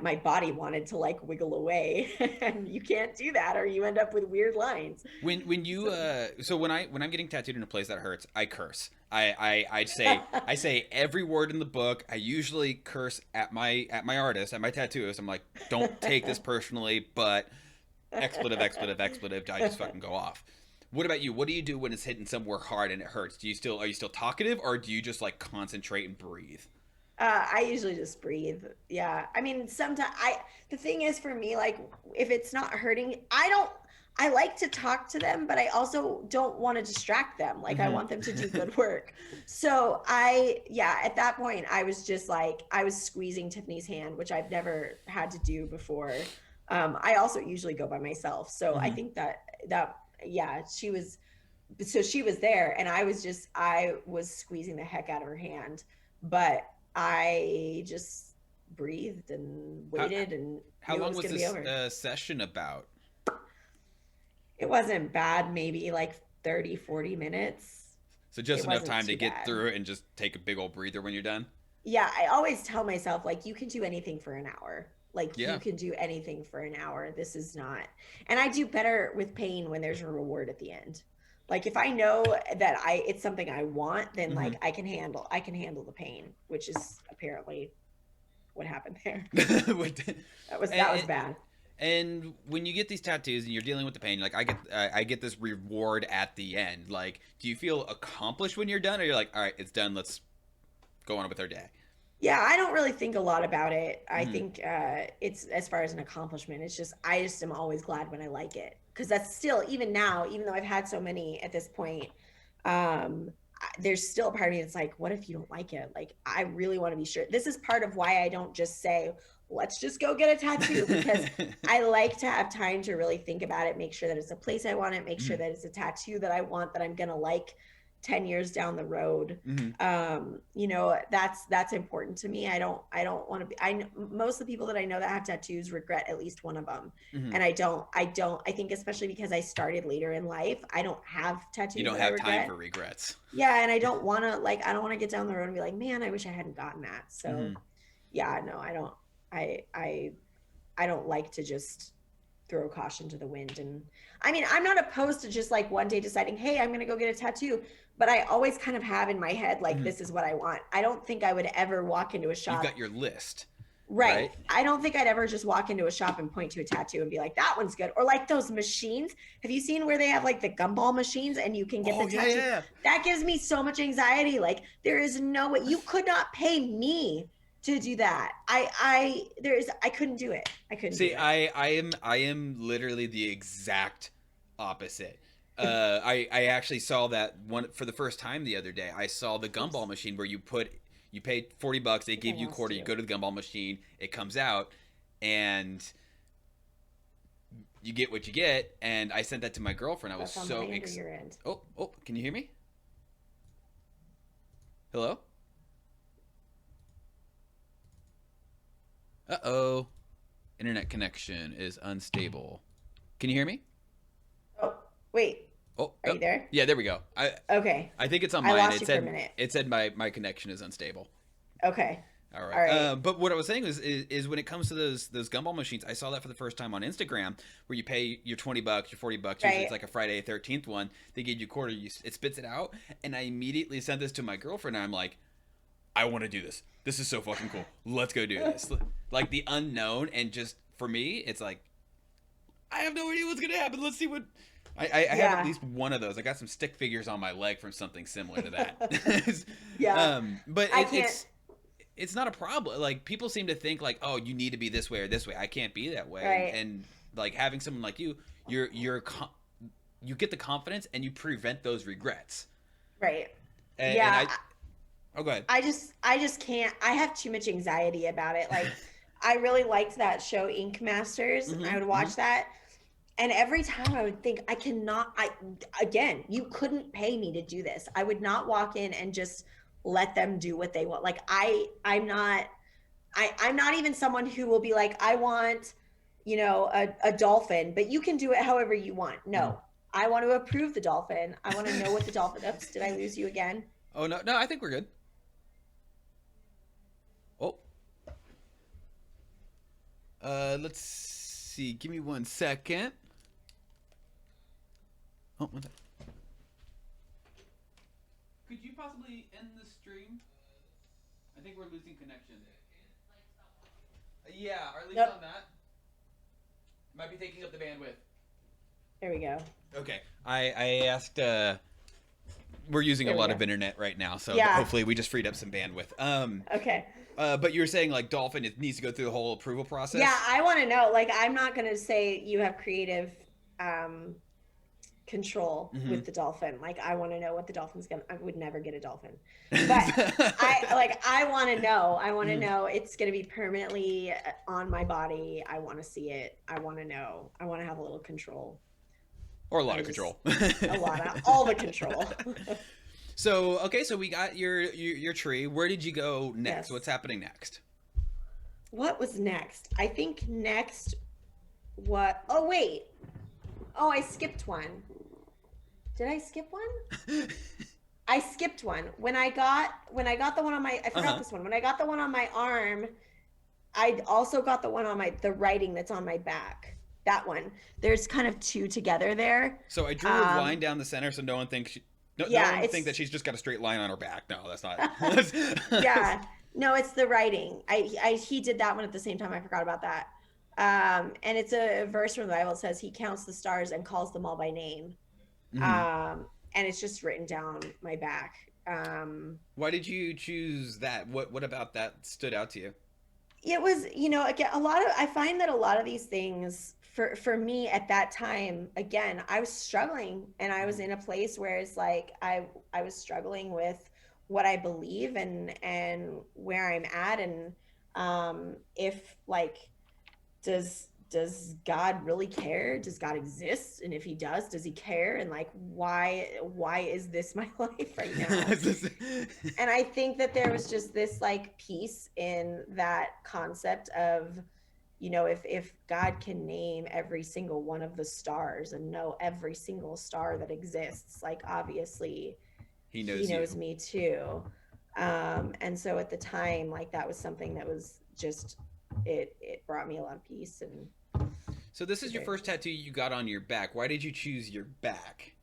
my body wanted to like wiggle away. And you can't do that or you end up with weird lines. When you So so when I'm getting tattooed in a place that hurts, I curse. I say every word in the book. I usually curse at my artist, at my tattooist. I'm like, don't take this personally, but expletive, expletive, expletive. I just fucking go off. What about you? What do you do when it's hitting somewhere hard and it hurts? Are you still talkative or do you just like concentrate and breathe? I usually just breathe. Yeah. I mean, sometimes the thing is for me, like, if it's not hurting, I like to talk to them, but I also don't want to distract them. Like, I Hmm. want them to do good work. So yeah, at that point, I was just like, I was squeezing Tiffany's hand, which I've never had to do before. I also usually go by myself. So I Hmm. think yeah, so she was there and I was squeezing the heck out of her hand, but I just breathed and How waited and how knew it long was was going to be this over. session about? It wasn't bad, maybe like 30-40 minutes. So just It enough wasn't time to too get bad. through it and just take a big old breather when you're done. Yeah, I always tell myself, like, you can do anything for an hour. Like, you Yeah. can do anything for an hour. This is not. And I do better with pain when there's a reward at the end. Like, if I know that it's something I want, then Hmm. like I can handle the pain, which is apparently what happened there. That was and, bad. and when you get these tattoos and you're dealing with the pain, like I get this reward at the end. Like, do you feel accomplished when you're done, or you're like, all right, it's done. Let's go on with our day. Yeah, I don't really think a lot about it. I Hmm. think it's as far as an accomplishment. It's just I just am always glad when I like it because that's still even now, even though I've had so many at this point, there's still a part of me that's like, what if you don't like it? Like, I really want to be sure. This is part of why I don't just say, let's just go get a tattoo because I like to have time to really think about it, make sure that it's a place I want it, make sure Hmm. that it's a tattoo that I want that I'm gonna like 10 years down the road. Hmm. That's important to me. I don't want to be I most of the people that I know that have tattoos regret at least one of them. Hmm. And I think especially because I started later in life, I don't have You tattoos don't that I have time regret. for regrets. Yeah, and I don't want to get down the road and be like, man, I wish I hadn't gotten that. So Hmm. yeah, no, I don't. I don't like to just throw caution to the wind. And I mean, I'm not opposed to just like one day deciding, hey, I'm going to go get a tattoo. But I always kind of have in my head, like, Hmm. this is what I want. I don't think I would ever walk into a You've shop. got your list, Right. right? I don't think I'd ever just walk into a shop and point to a tattoo and be like, that one's good. Or like those machines. Have you seen where they have like the gumball machines and you can get the Oh yeah, tattoo? yeah. That gives me so much anxiety. Like, there is no way you could not pay me to do that. I couldn't do it. I couldn't do See, it. I am literally the exact opposite. I actually saw that one for the first time the other day. I saw the gumball Oops, machine where you pay $40, they I think give I you a lost quarter, you you. go to the gumball machine, it comes out, and you get what you get. And I sent that to my girlfriend. I was That's on my so end or your end. oh, can you hear me? Hello? Uh-oh. Internet connection is unstable. Can you hear me? Oh, wait. Oh, Are oh, you there? yeah, there we go. Okay. I think it's on I mine. lost you for a minute. It said my connection is unstable. Okay. All All right. right. But what I was saying is when it comes to those gumball machines, I saw that for the first time on Instagram, where you pay your $20, your $40. Usually it's Right. like a Friday 13th one. They give you a quarter. It spits it out, and I immediately sent this to my girlfriend. And I'm like, I want to do this. This is so fucking cool. Let's go do this. Like the unknown, and just for me, it's like I have no idea what's gonna happen. Let's see what. I have at Yeah. least one of those. I got some stick figures on my leg from something similar to that. Yeah. But I can't. it's not a problem. Like people seem to think like, oh, you need to be this way or this way. I can't be that way. And Right. like having someone like you, you get the confidence and you prevent those regrets. Right. And Yeah. I oh go ahead. I just can't. I have too much anxiety about it. Like, I really liked that show Ink Masters. I Hmm. would Hmm. watch that. And every time I would think, I cannot, again, you couldn't pay me to do this. I would not walk in and just let them do what they want. Like, I'm not even someone who will be like, I want, a dolphin, but you can do it however you want. Hmm. No, I want to approve the dolphin. I want to know what the dolphin, oops, did I lose you again? Oh no, no, I think we're good. Oh, let's see. Give me 1 second. Oh, one sec. Could you possibly end the stream? I think we're losing connection. Yeah, or at least Nope. on that. Might be taking up the bandwidth. There we go. Okay. I asked. We're using a There we lot go. of internet right now, so Yeah. hopefully we just freed up some bandwidth. Okay. But you're saying like dolphin, it needs to go through the whole approval Yeah, process. I want to know. Like, I'm not going to say you have creative um, control Mm-hmm. with the dolphin. Like, I want to know what the dolphin's gonna. I would never get a dolphin, but I want to know. I want to Mhm. know it's gonna be permanently on my body. I want to see it. I want to know. I want to have a little control. Or a lot I of just control. a lot of all the control. So okay, so we got your tree. Where did you go next? What's Yes. happening next? What was next? I think next. What? Oh wait. Oh, I skipped one. Did I skip one? I skipped one. When I got the one on my I Uh forgot huh. this one. When I got the one on my arm, I also got the one on the writing that's on my back. That one. There's kind of two together there. So I drew a line Um down the center so no one thinks no yeah, one think that it's she's just got a straight line on her back. No, that's not. yeah. No, it's the writing. I he did that one at the same time. I forgot about that. And it's a verse from the Bible. It says he counts the stars and calls them all by name. Mhm. And it's just written down my back. Why did you choose that? What about that stood out to you? It was, again, a lot of I find that a lot of these things for me at that time, again, I was struggling and I was Mhm. in a place where it's like I was struggling with what I believe and where I'm at and if like does God really care? Does God exist? And if he does he care? And like why is this my life right now? And I think that there was just this like peace in that concept of, if God can name every single one of the stars and know every single star that exists, like obviously He he knows knows you. me too. And so at the time, like that was something that was just it brought me a lot of peace and So this it's a is your very first nice. tattoo you got on your back. Why did you choose your back?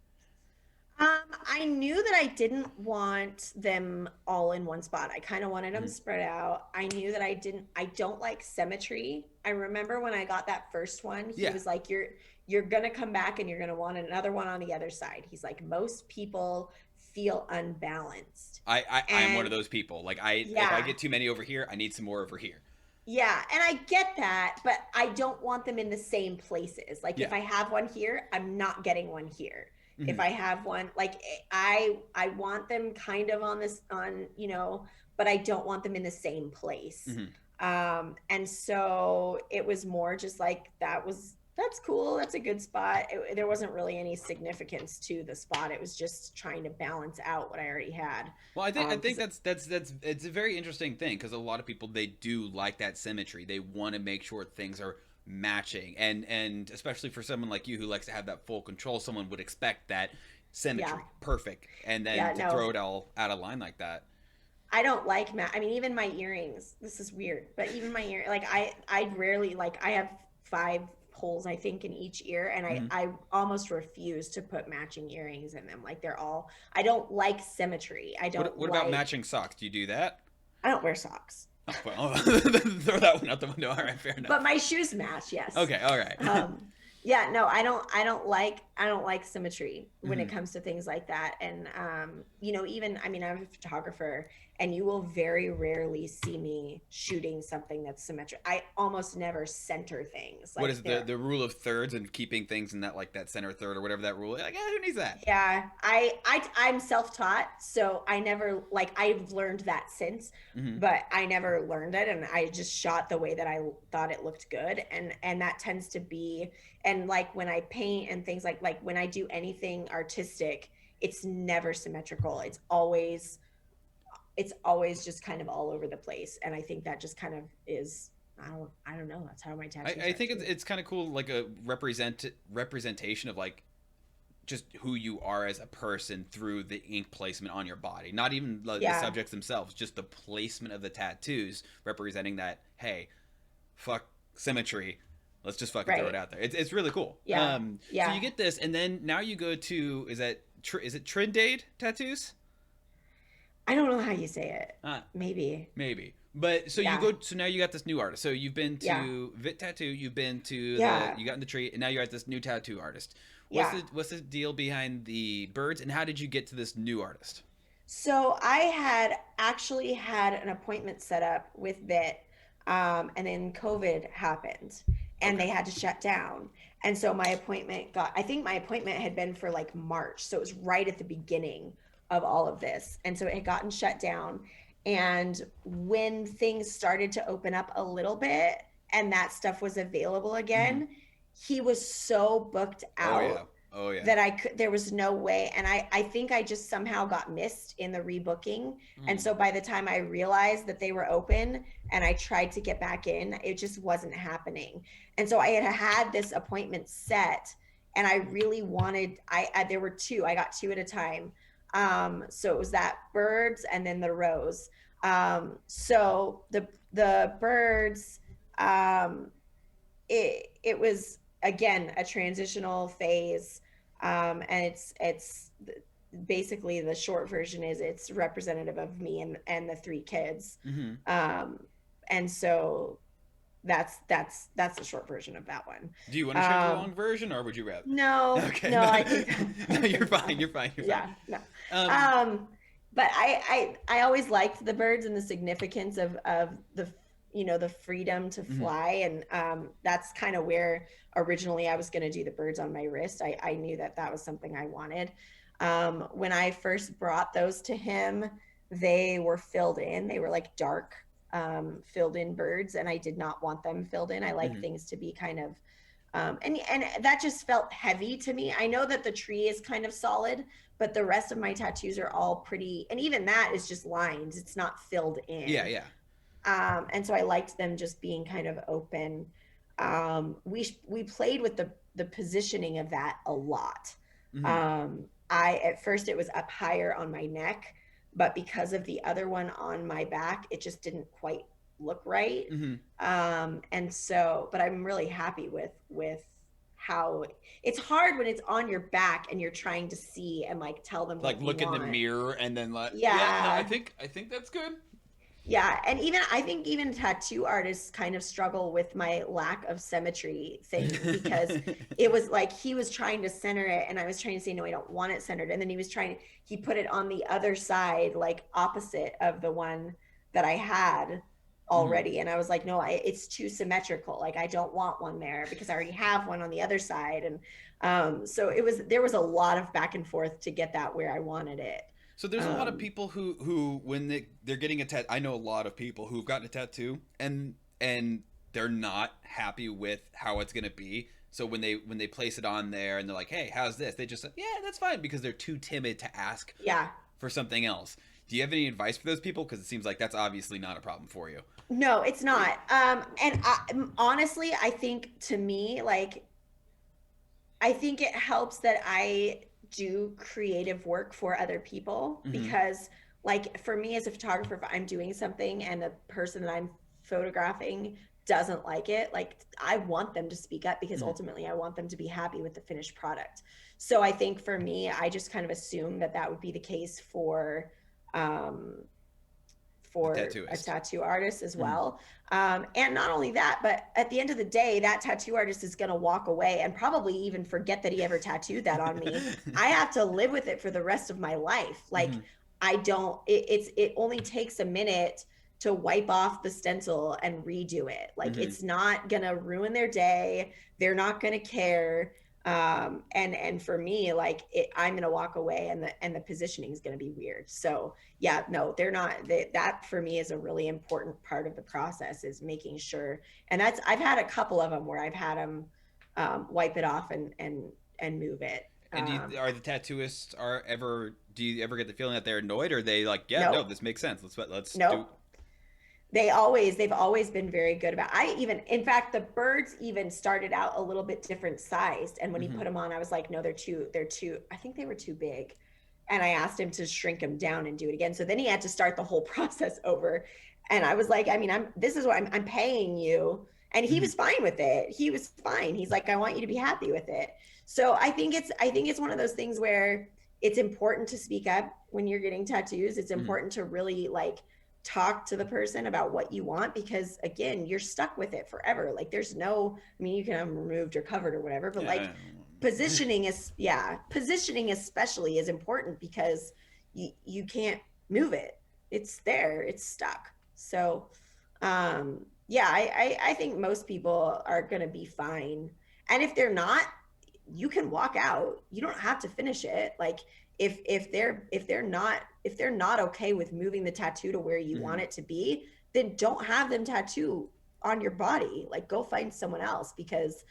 I knew that I didn't want them all in one spot. I kind of wanted them Mhm. spread out. I knew that I don't like symmetry. I remember when I got that first one, he Yeah, was like, you're gonna come back and you're gonna want another one on the other side. He's like, most people feel unbalanced. I'm one of And those people. Like I if I yeah, get too many over here, I need some more over here. yeah, and I get that, but I don't want them in the same places. Like if Yeah. I have one here, I'm not getting one here. If Hmm. I have one, like I want them kind of on this on, but I don't want them in the same place. Hmm. And so it was more just like that's cool. That's a good spot. There wasn't really any significance to the spot. It was just trying to balance out what I already had. Well, I think Because that's it's a very interesting thing because a lot of people they do like that symmetry. They want to make sure things are matching, and especially for someone like you who likes to have that full control, someone would expect that yeah, symmetry, perfect, and then yeah, to throw no, it all out of line like that. I don't like I mean, even my earrings. This is weird, but even my ear, like I rarely like. I have five holes, I think, in each ear, and I Hmm. I almost refuse to put matching earrings in them. Like they're all. I don't like symmetry. I don't What about like. matching socks? Do you do that? I don't wear socks, Oh, well, throw that one out the window. All right, fair enough. but my shoes match. Yes. Okay, all right. Yeah, no, I don't like symmetry when it Hmm. comes to things like that. And even I mean, I'm a photographer and you will very rarely see me shooting something that's symmetric. I almost never center things. What Like is the they're the rule of thirds and keeping things in that like that center third or whatever that rule is? Like, who needs that? yeah, I'm self-taught, so I never like I've learned that since, Hmm. but I never learned it and I just shot the way that I thought it looked good and that tends to be and like when I paint and things like when I do anything artistic, it's never symmetrical. It's always just kind of all over the place and I think that just kind of is I don't know, that's how my tattoos I are think it's too. it's kind of cool, like a representation of like just who you are as a person through the ink placement on your body. Not even like the Yeah, subjects themselves, just the placement of the tattoos representing that. Hey, fuck symmetry. Let's just fucking throw it right. out there. It's really cool. Yeah. So you Yeah. get this, and then now you go to is it Trindade tattoos? I don't know how you say it. Uh, Maybe. Maybe. But so you Yeah. go. So now you got this new artist. So you've been Yeah. to Vit Tattoo. You've been to the. Yeah. You got in the tree, and now you're at this new tattoo artist. Yeah. What's the deal behind the birds, and how did you get to this new artist? So I had actually had an appointment set up with Vit, and then COVID happened, and Okay. they had to shut down. And so my appointment got, I think my appointment had been for like March, so it was right at the beginning of all of this, and so it had gotten shut down. And when things started to open up a little bit, and that stuff was available Hmm. again, he was so booked Oh yeah. out Oh yeah. that I could, there was no way. And I think I just somehow got missed in the rebooking. And Mm. so by the time I realized that they were open and I tried to get back in, it just wasn't happening. And so I had this appointment set, and I really wanted, there were two, I got two at a time. So it was that birds and then the rose. So the birds, um, it was again a transitional phase, and it's basically the short version is it's representative of me and the three kids, Hmm. um, and so that's the short version of that one. Do you want to share the um, long version, or would you rather? no, Okay. no, No. I think No, I you're think fine. You're fine. You're fine. yeah, no. Um. um but I always liked the birds and the significance of the, you know, the freedom to Mhm. fly. And that's kind of where originally I was going to do the birds on my wrist. I knew that that was something I wanted. When I first brought those to him, they were filled in, they were like dark, filled in birds, and I did not want them filled in. I like Mhm. things to be kind of, and that just felt heavy to me. I know that the tree is kind of solid, but the rest of my tattoos are all pretty, and even that is just lines. It's not filled Yeah. in. Yeah. And so I liked them just being kind of open. We played with the positioning of that a lot. Mhm. I at first it was up higher on my neck, but because of the other one on my back, it just didn't quite look right. Mhm. And so, but I'm really happy with how it's hard when it's on your back and you're trying to see and like tell them Like what you look in the want. mirror and then like, yeah. No, I Yeah. think I think that's good. Yeah, and even I think even tattoo artists kind of struggle with my lack of symmetry thing, because it was like he was trying to center it and I was trying to say no, I don't want it centered. And then he put it on the other side, like opposite of the one that I had Mhm. already. And I was like, no, it's too symmetrical. Like I don't want one there because I already have one on the other side. And so there was a lot of back and forth to get that where I wanted it. So there's a lot of Um, people who when they're getting a tattoo. I know a lot of people who've gotten a tattoo and they're not happy with how it's gonna be. So when they place it on there and they're like, "Hey, how's this?" They just say, "Yeah, that's fine," because they're too timid to ask yeah. for something else. Do you have any advice for those people? Because it seems like that's obviously not a problem for you. No, it's not. And honestly, I think to me, like, I think it helps that I do creative work for other people, Mm-hmm. because, like, for me as a photographer, if I'm doing something and the person that I'm photographing doesn't like it, like, I want them to speak up because Mm-hmm. ultimately I want them to be happy with the finished product. So I think for me, I just kind of assume that that would be the case um, The for a tattooist. tattoo artist as Mm-hmm. well. And not only that, but at the end of the day, that tattoo artist is going to walk away and probably even forget that he ever tattooed that on me. I have to live with it for the rest of my life. Like, Mm-hmm. I don't, it only takes a minute to wipe off the stencil and redo it. Like, Mm-hmm. it's not going to ruin their day. They're not going to care. And for me, like, I'm going to walk away, and the positioning is going to be weird. So yeah, no, they're not. That for me is a really important part of the process, is making sure. And that's, I've had a couple of them where I've had them wipe it off and move it. And are the tattooists are ever do you ever get the feeling that they're annoyed, or are they like, yeah, no, Nope, this makes sense. Let's do. nope. They've always been very good about. I even, in fact, the birds even started out a little bit different sized, and when he Mm-hmm. put them on, I was like, no, they're too, I think they were too big. And I asked him to shrink them down and do it again. So then he had to start the whole process over. And I was like, I mean, this is what I'm paying you. And he Mm-hmm. was fine with it. He was fine. He's like, I want you to be happy with it. So I think it's one of those things where it's important to speak up when you're getting tattoos. It's Mm-hmm. important to really like talk to the person about what you want, because again, you're stuck with it forever. Like, there's no, I mean, you can have them removed or covered or whatever, but like, Yeah. positioning especially is important, because you can't move it. It's there. It's stuck. So, yeah, I think most people are going to be fine. And if they're not, you can walk out. You don't have to finish it. Like if they're not okay with moving the tattoo to where you want Mhm. it to be, then don't have them tattoo on your body. Like go find someone else because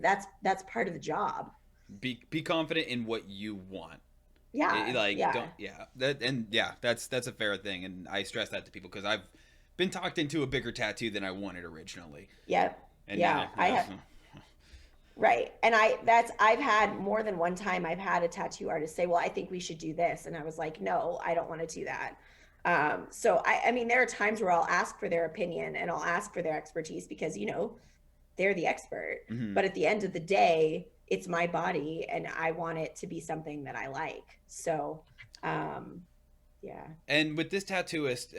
that's part of the job. Be confident in what you want. Yeah, Like don't yeah. yeah that and yeah that's a fair thing, and I stress that to people because I've been talked into a bigger tattoo than I wanted originally, Yep. and Yeah, now I have. Right. And I've had more than one time I've had a tattoo artist say, "Well, I think we should do this." And I was like, "No, I don't want to do that." So I mean, there are times where I'll ask for their opinion and I'll ask for their expertise because, they're the expert. Mhm. But at the end of the day, it's my body and I want it to be something that I like. So, um, yeah. And with this tattooist,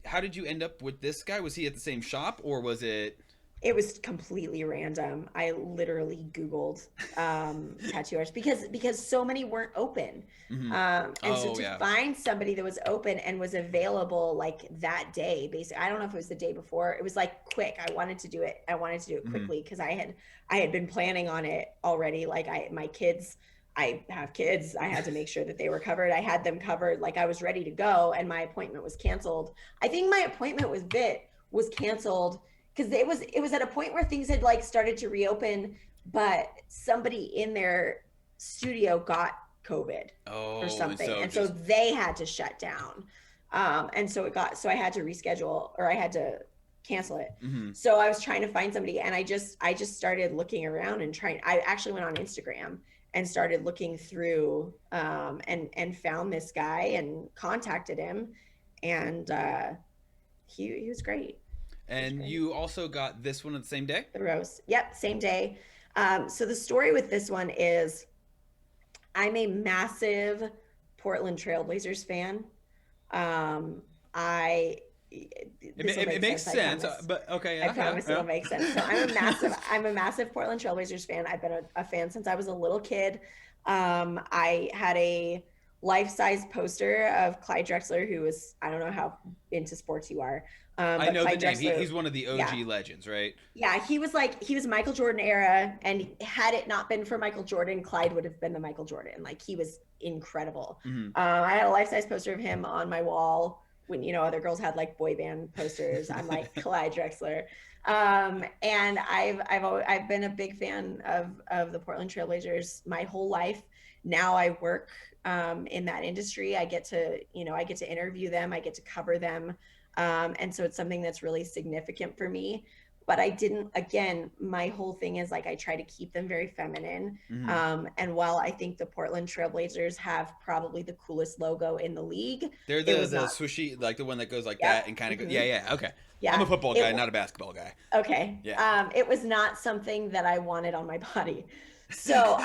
how did you end up with this guy? Was he at the same shop or was it? It was completely random. I literally Googled tattoo artists because so many weren't open. Mhm. And so Oh to yeah. find somebody that was open and was available like that day, basically, I don't know if it was the day before. It was like quick. I wanted to do it. I wanted to do it Mhm. quickly because I had been planning on it already. Like my kids, I have kids. I had to make sure that they were covered. I had them covered. Like I was ready to go, and my appointment was canceled. I think my appointment with Vit was canceled because it was at a point where things had like started to reopen, but somebody in their studio got COVID or Oh, and something, so and so just. they had to shut down. And so I had to reschedule or I had to cancel it. Mhm. So I was trying to find somebody, and I just started looking around and trying. I actually went on Instagram and started looking through and found this guy and contacted him, and he was great. He was And great. you also got this one on the same day. The roast. Yep, same day. So the story with this one is I'm a massive Portland Trailblazers fan. Um, I this will It make makes sense, I sense, promise. but okay, I yeah, yeah, promise yeah. it'll make sense. So I'm a massive Portland Trailblazers fan. I've been a fan since I was a little kid. I had a life-size poster of Clyde Drexler, who was, I don't know how into sports you are, I but know the Clyde name. Drexler, He's one of the yeah, OG legends, right? yeah, he was Michael Jordan era, and had it not been for Michael Jordan, Clyde would have been the Michael Jordan. Like he was incredible. Mm-hmm. I had a life size poster of him on my wall when other girls had like boy band posters. I'm like Clyde Drexler, and I've been a big fan of the Portland Trailblazers my whole life. Now I work in that industry. I get to interview them. I get to cover them. And so it's something that's really significant for me. But I didn't, again, my whole thing is like I try to keep them very feminine. Mm-hmm. And while I think the Portland Trailblazers have probably the coolest logo in the league, They're it was the not. swishy, like the one that goes like Yep. that and kind of go. Hmm. Yeah, yeah. Okay. I'm Yeah. a football It guy, not a basketball guy. Okay. Yeah. It was not something that I wanted on my body. So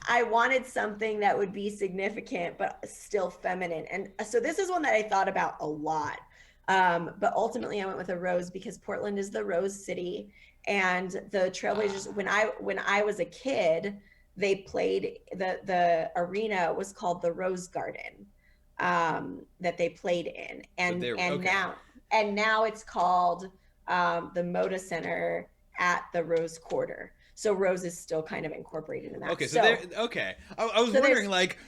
I wanted something that would be significant but still feminine. And so this is one that I thought about a lot. But ultimately I went with a rose because Portland is the Rose City, and the Trailblazers, Ah. when I was a kid, they played, the arena was called the Rose Garden, that they played in. So And there. and Okay. now it's called the Moda Center at the Rose Quarter. So Rose is still kind of incorporated in that. Okay. So there. So Okay. I was so wondering, there's like,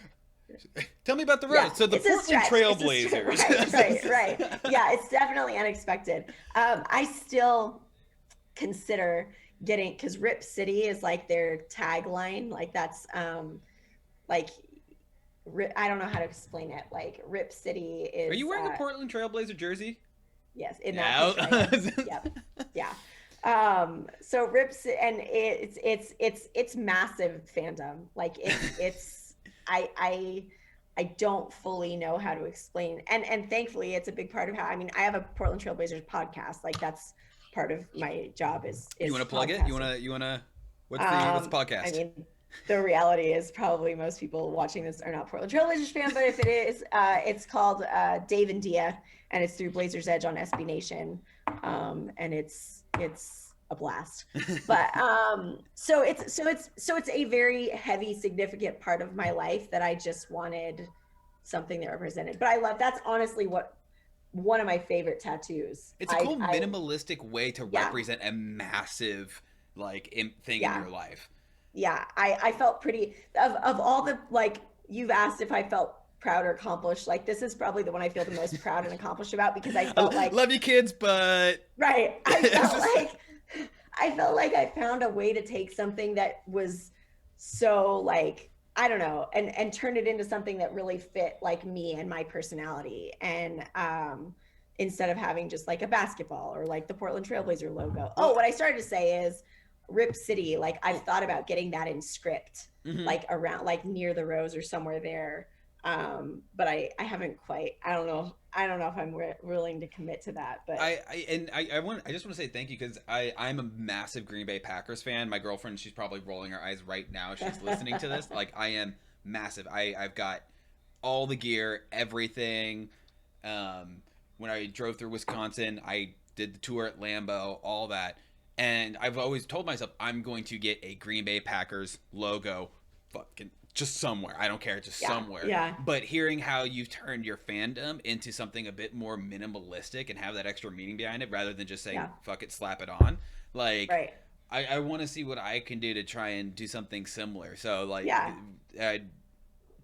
tell me about the yeah, road. So the it's a Portland stretch. It's a stretch. Trailblazers. Right. Yeah, it's definitely unexpected. I still consider getting, because Rip City is like their tagline. Like that's like I don't know how to explain it. Like Rip City Are you is wearing a Portland Trailblazer jersey? yes, in that Yeah. picture I am. Yep. Yeah. So Rips, and it's massive fandom. Like it's I I don't fully know how to explain. And thankfully it's a big part of how, I mean, I have a Portland Trailblazers podcast. Like that's part of my job You is want to plug it? podcasting. You want to? What's the I podcast? mean, the reality is probably most people watching this are not Portland Trailblazers fan, but if it is, it's called Dave and Dia, and it's through Blazers Edge on SB Nation, and it's a blast. But so it's a very heavy, significant part of my life that I just wanted something that represented. But I love, that's honestly what, one of my favorite tattoos. It's a cool minimalistic way to Yeah, represent a massive like thing in yeah, your life. yeah. I felt pretty, of all the, like, you've asked if I felt proud or accomplished. Like, this is probably the one I feel the most proud and accomplished about, because I felt I like, love you, kids, but right, it's just I felt like I found a way to take something that was so, like, I don't know, and turn it into something that really fit like me and my personality. And instead of having just like a basketball or like the Portland Trailblazer logo. well. Oh, what I started to say is Rip City. Like, I've thought about getting that in script, Mhm. like around, like near the rose or somewhere there. But I haven't quite, I don't know if I'm willing to commit to that, but I just want to say thank you because I'm a massive Green Bay Packers fan. My girlfriend, she's probably rolling her eyes right now if she's listening to this. Like I am massive. I've got all the gear, everything. Um, when I drove through Wisconsin, I did the tour at Lambeau, all that, and I've always told myself I'm going to get a Green Bay Packers logo, fucking just somewhere. I don't care, just yeah, somewhere. yeah, But hearing how you've turned your fandom into something a bit more minimalistic and have that extra meaning behind it, rather than just saying yeah, "fuck it, slap it on," like right. I want to see what I can do to try and do something similar. So like, Yeah, uh,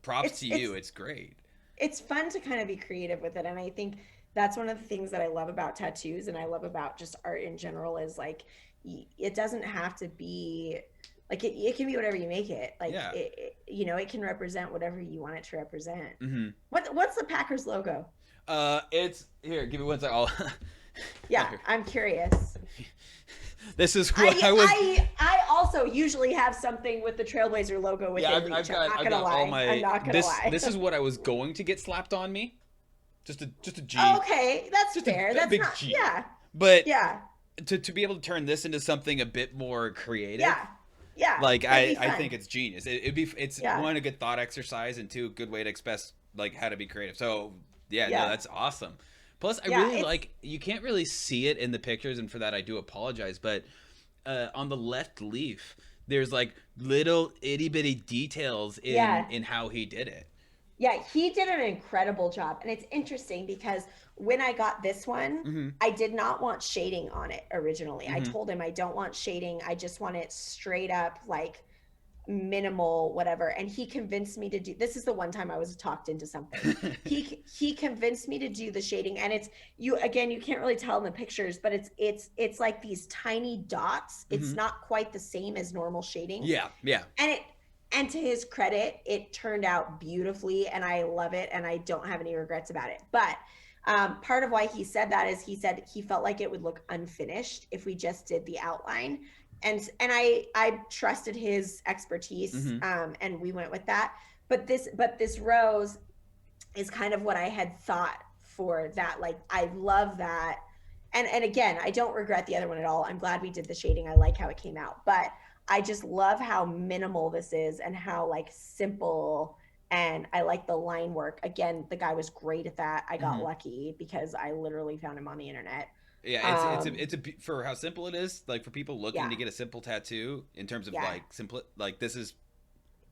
props it's to you. It's great. it's fun to kind of be creative with it. And I think that's one of the things that I love about tattoos, and I love about just art in general, is like, it doesn't have to be like, it can be whatever you make it. Like, Yeah. it can represent whatever you want it to represent. Mm-hmm. What's the Packers logo? It's here. Give me one second. I'll, oh, Yeah, here. I'm curious. This is what I was. I also usually have something with the Trailblazer logo Yeah, within reach. I'm not I've gonna got all lie. I'm my not gonna lie. this is what I was going to get slapped on me. Just a G, Okay, that's just fair. a That's big not, G. yeah, But yeah, to be able to turn this into something a bit more creative, yeah, yeah. like That'd be I think fun. it's genius. It'd be it's Yeah, one, a good thought exercise, and two, a good way to express like how to be creative. So yeah, no, yeah, that's awesome. Plus, I yeah. really It's like, you can't really see it in the pictures, and for that I do apologize. But on the left leaf, there's like little itty bitty details yeah, in how he did it. yeah. He did an incredible job, and it's interesting because when I got this one, Mm-hmm. I did not want shading on it originally. I Mm-hmm. told him I don't want shading. I just want it straight up, like minimal whatever. And he convinced me to do, this is the one time I was talked into something. He convinced me to do the shading, and it's, you, again, you can't really tell in the pictures, but it's like these tiny dots. It's Mm-hmm. not quite the same as normal shading. Yeah, yeah. And it, and to his credit, it turned out beautifully, and I love it, and I don't have any regrets about it. But part of why he said that is he said he felt like it would look unfinished if we just did the outline, and I trusted his expertise, Mm-hmm. and we went with that. But this rose is kind of what I had thought for that. Like, I love that. And again, I don't regret the other one at all. I'm glad we did the shading. I like how it came out. But I just love how minimal this is, and how like simple, and I like the line work. Again, the guy was great at that. I got Mm-hmm. lucky because I literally found him on the internet. Yeah, Um for how simple it is. Like for people looking yeah. to get a simple tattoo, in terms of Yeah. like simple, like this is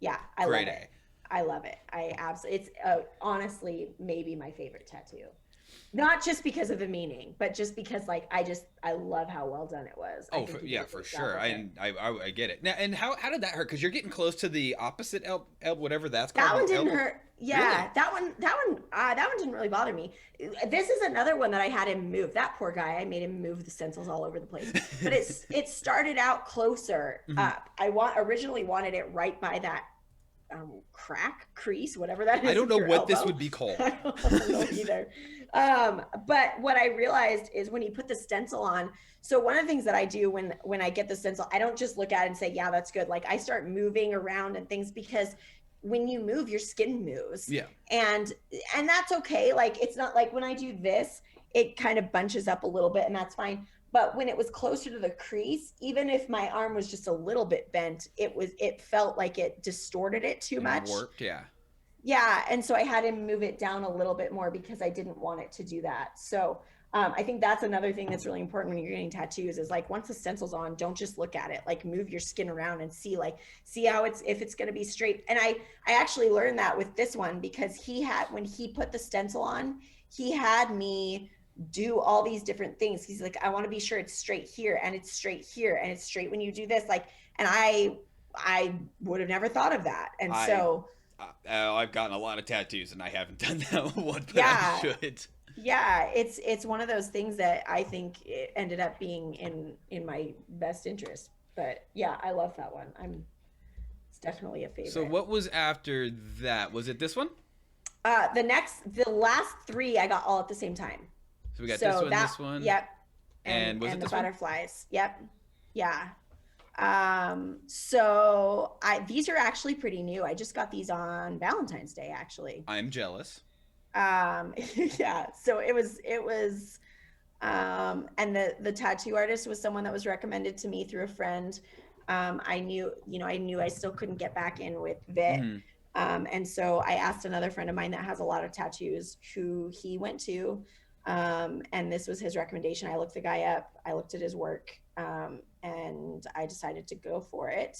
Yeah, I grade love A. it. I love it. I absolutely, it's honestly maybe my favorite tattoo. Not just because of the meaning, but just because, like, I love how well done it was. I Oh, think he did yeah, a for great job sure. with it. I get it now. And how did that hurt? Because you're getting close to the opposite elbow, whatever that's called, That one the didn't elbow. hurt. Really? Yeah, that one didn't really bother me. This is another one that I had him move. That poor guy, I made him move the stencils all over the place. But it started out closer Hmm. up. Originally wanted it right by that crack, crease, whatever that I is don't of know your what this elbow. would be called. I don't know either. But what I realized is when you put the stencil on, so one of the things that I do when I get the stencil, I don't just look at it and say, yeah, that's good. Like, I start moving around and things, because when you move, your skin moves. Yeah. And that's okay. Like, it's not like when I do this, it kind of bunches up a little bit, and that's fine. But when it was closer to the crease, even if my arm was just a little bit bent, it felt like it distorted it too It much. worked. Yeah. Yeah, and so I had him move it down a little bit more because I didn't want it to do that. So I think that's another thing that's really important when you're getting tattoos is like once the stencil's on, don't just look at it. Like move your skin around and see how it's if it's going to be straight. And I actually learned that with this one because he had when he put the stencil on, he had me do all these different things. He's like, I want to be sure it's straight here and it's straight here and it's straight when you do this. Like, and I would have never thought of that. And I so I've gotten a lot of tattoos and I haven't done that one, but I yeah, should. yeah, it's one of those things that I think it ended up being in my best interest. But yeah, I love that one. I'm It's definitely a So favorite. what was after that? Was it this one? The last three I got all at the same time. So we got So that, this one, yep, and was it and the this one? butterflies, yep, yeah. So I these are actually pretty new. I just got these on Valentine's Day, actually. I'm jealous. Yeah. So and the tattoo artist was someone that was recommended to me through a friend. I knew I still couldn't get back in with Vit. Mm-hmm. And so I asked another friend of mine that has a lot of tattoos who he went to. And this was his recommendation. I looked the guy up, I looked at his work, and I decided to go for it.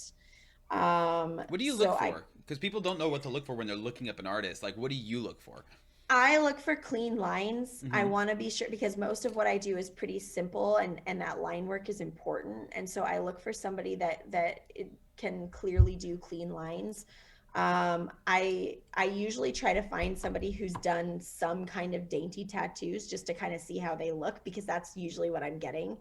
What do you look So I for? Because people don't know what to look for when they're looking up an artist. Like, what do you look for? I look for clean lines. I Mm-hmm. want to be sure because most of what I do is pretty simple and that line work is important. And so I look for somebody that it can clearly do clean lines. I usually try to find somebody who's done some kind of dainty tattoos just to kind of see how they look because that's usually what I'm getting.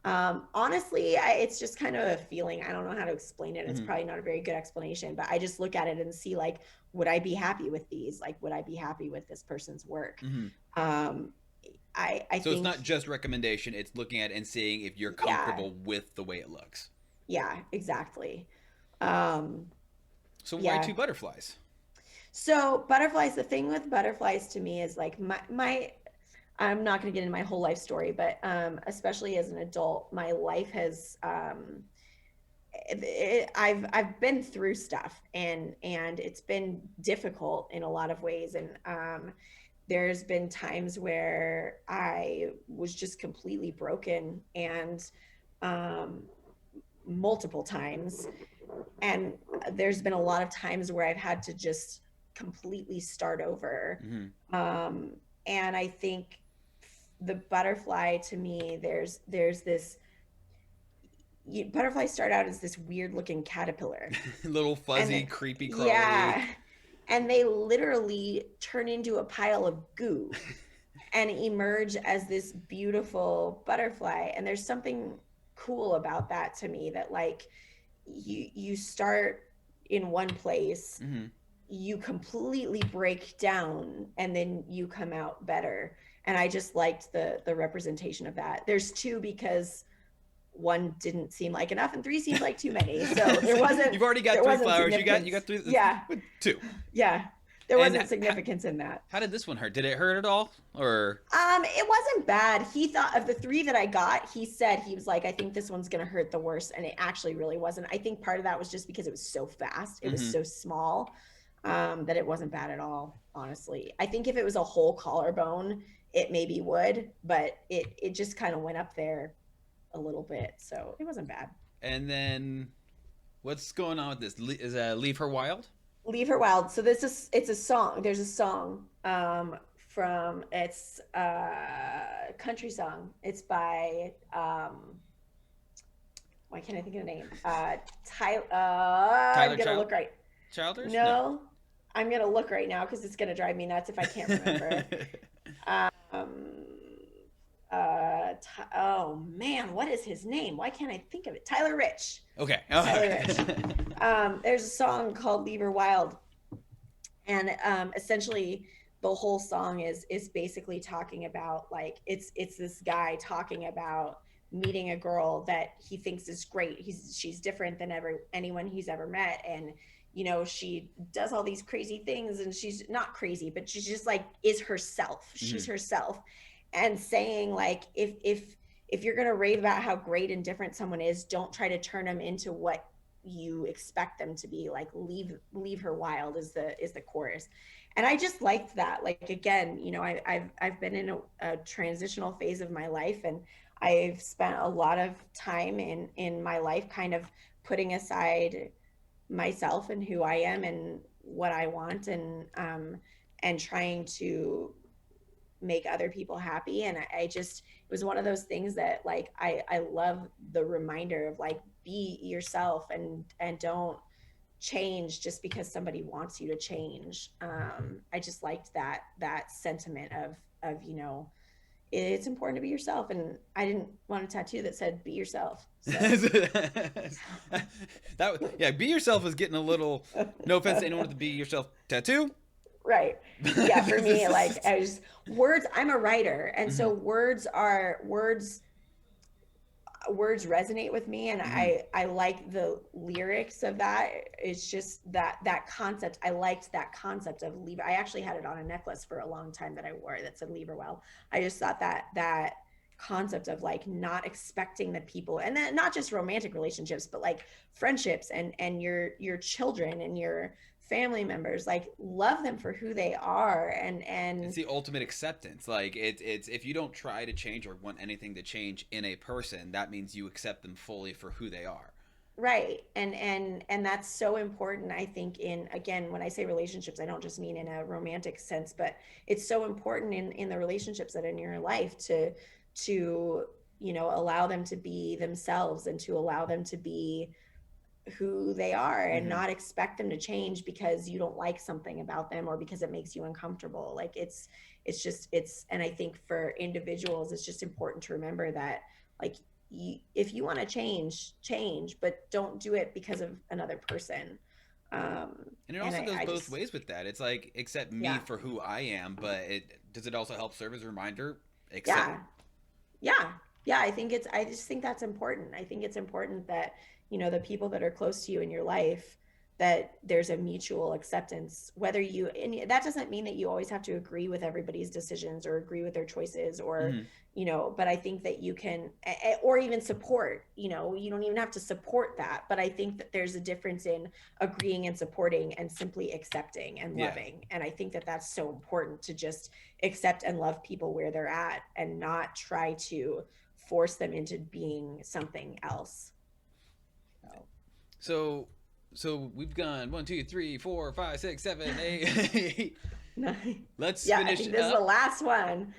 Honestly, it's just kind of a feeling. I don't know how to explain it. It's Mm-hmm. probably not a very good explanation, but I just look at it and see like, would I be happy with these? Like, would I be happy with this person's work? Mm-hmm. Um, I So it's think, not just recommendation; it's looking at it and seeing if you're yeah, comfortable with the way it looks. yeah, exactly. Um, So why yeah. two butterflies? So butterflies, the thing with butterflies to me is like my I'm not going to get into my whole life story, but especially as an adult, my life has I've been through stuff and it's been difficult in a lot of ways and there's been times where I was just completely broken and um, multiple times and there's been a lot of times where I've had to just completely start over. Mm-hmm. Um, and I think the butterfly to me, there's this butterflies start out as this weird looking caterpillar, Little and fuzzy, creepy, crawly. yeah, and they literally turn into a pile of goo and emerge as this beautiful butterfly. And there's something cool about that to me that like you start in one place, Mm-hmm. you completely break down and then you come out better. And I just liked the representation of that. There's two because one didn't seem like enough and three seemed like too many. So So you've already got there three wasn't flowers. You got significance. three. Yeah. Two. Yeah. There And wasn't significance in that. how did this one hurt? Did it hurt at all? Or It wasn't bad. He thought of the three that I got, he said he was like, I think this one's gonna hurt the worst. And it actually really wasn't. I think part of that was just because it was so fast. It was mm-hmm. so small, that it wasn't bad at all, honestly. I think if it was a whole collarbone, it maybe would, but it just kind of went up there a little bit. So it wasn't bad. And then what's going on with this? Is Leave Her Wild? Leave Her Wild. So this is it's a song. There's a song from it's a country song. It's by why can't I think of the name? Tyler. I'm Tyler gonna look right. Childers? No. No, I'm gonna look right now because it's gonna drive me nuts if I can't remember. Um, oh man, what is his name? Why can't I think of it? Tyler Rich. Okay. Tyler Okay. Rich. There's a song called "Leave Her Wild," and essentially the whole song is basically talking about like it's this guy talking about meeting a girl that he thinks is great. She's different than anyone he's ever met, and she does all these crazy things, and she's not crazy, but she's just like is herself. She's Mhm. herself, and saying like if you're gonna rave about how great and different someone is, don't try to turn them into what you expect them to be. Like leave her wild is the chorus. and I just liked that. Like again, you know, I've been in a transitional phase of my life, and I've spent a lot of time in my life kind of putting aside myself and who I am and what I want, and trying to make other people happy. And I just, it was one of those things that like I love the reminder of like, be yourself, and don't change just because somebody wants you to change. I just liked that sentiment of, you know, it's important to be yourself, and I didn't want a tattoo that said be yourself. So That yeah, be yourself is getting a little. No offense to anyone with the be yourself tattoo. right. Yeah, for me, like I just words, I'm a writer, and Mhm, so words resonate with me, and mhm. I like the lyrics of that. It's just that concept. I liked that concept of leave. I actually had it on a necklace for a long time that I wore that said leave her well. I just thought that concept of like not expecting that people, and then not just romantic relationships, but like friendships and your children and your family members, like love them for who they are. It's And the ultimate acceptance. Like it's if you don't try to change or want anything to change in a person, that means you accept them fully for who they are. right. And that's so important, I think, in, again, when I say relationships, I don't just mean in a romantic sense, but it's so important in the relationships that are in your life to you know, allow them to be themselves, and to allow them to be who they are, and Hmm. not expect them to change because you don't like something about them or because it makes you uncomfortable. Like it's just it's and I think for individuals it's just important to remember that, like, if you want to change, but don't do it because of another person. And it And also goes I both just, ways with that. It's like accept me yeah, for who I am, but it does it also help serve as a reminder accept. yeah, yeah, yeah. I just think that's important. I think it's important that, you know, the people that are close to you in your life, that there's a mutual acceptance, whether you, and that doesn't mean that you always have to agree with everybody's decisions or agree with their choices, or, Hmm. you know, but I think that you can, or even support, you know, you don't even have to support that, but I think that there's a difference in agreeing and supporting and simply accepting and Yeah. loving. And I think that that's so important, to just accept and love people where they're at, and not try to force them into being something else. So, So so we've gone 1, 2, 3, 4, 5, 6, 7, 8. Let's yeah, I finish think this is the up. last one.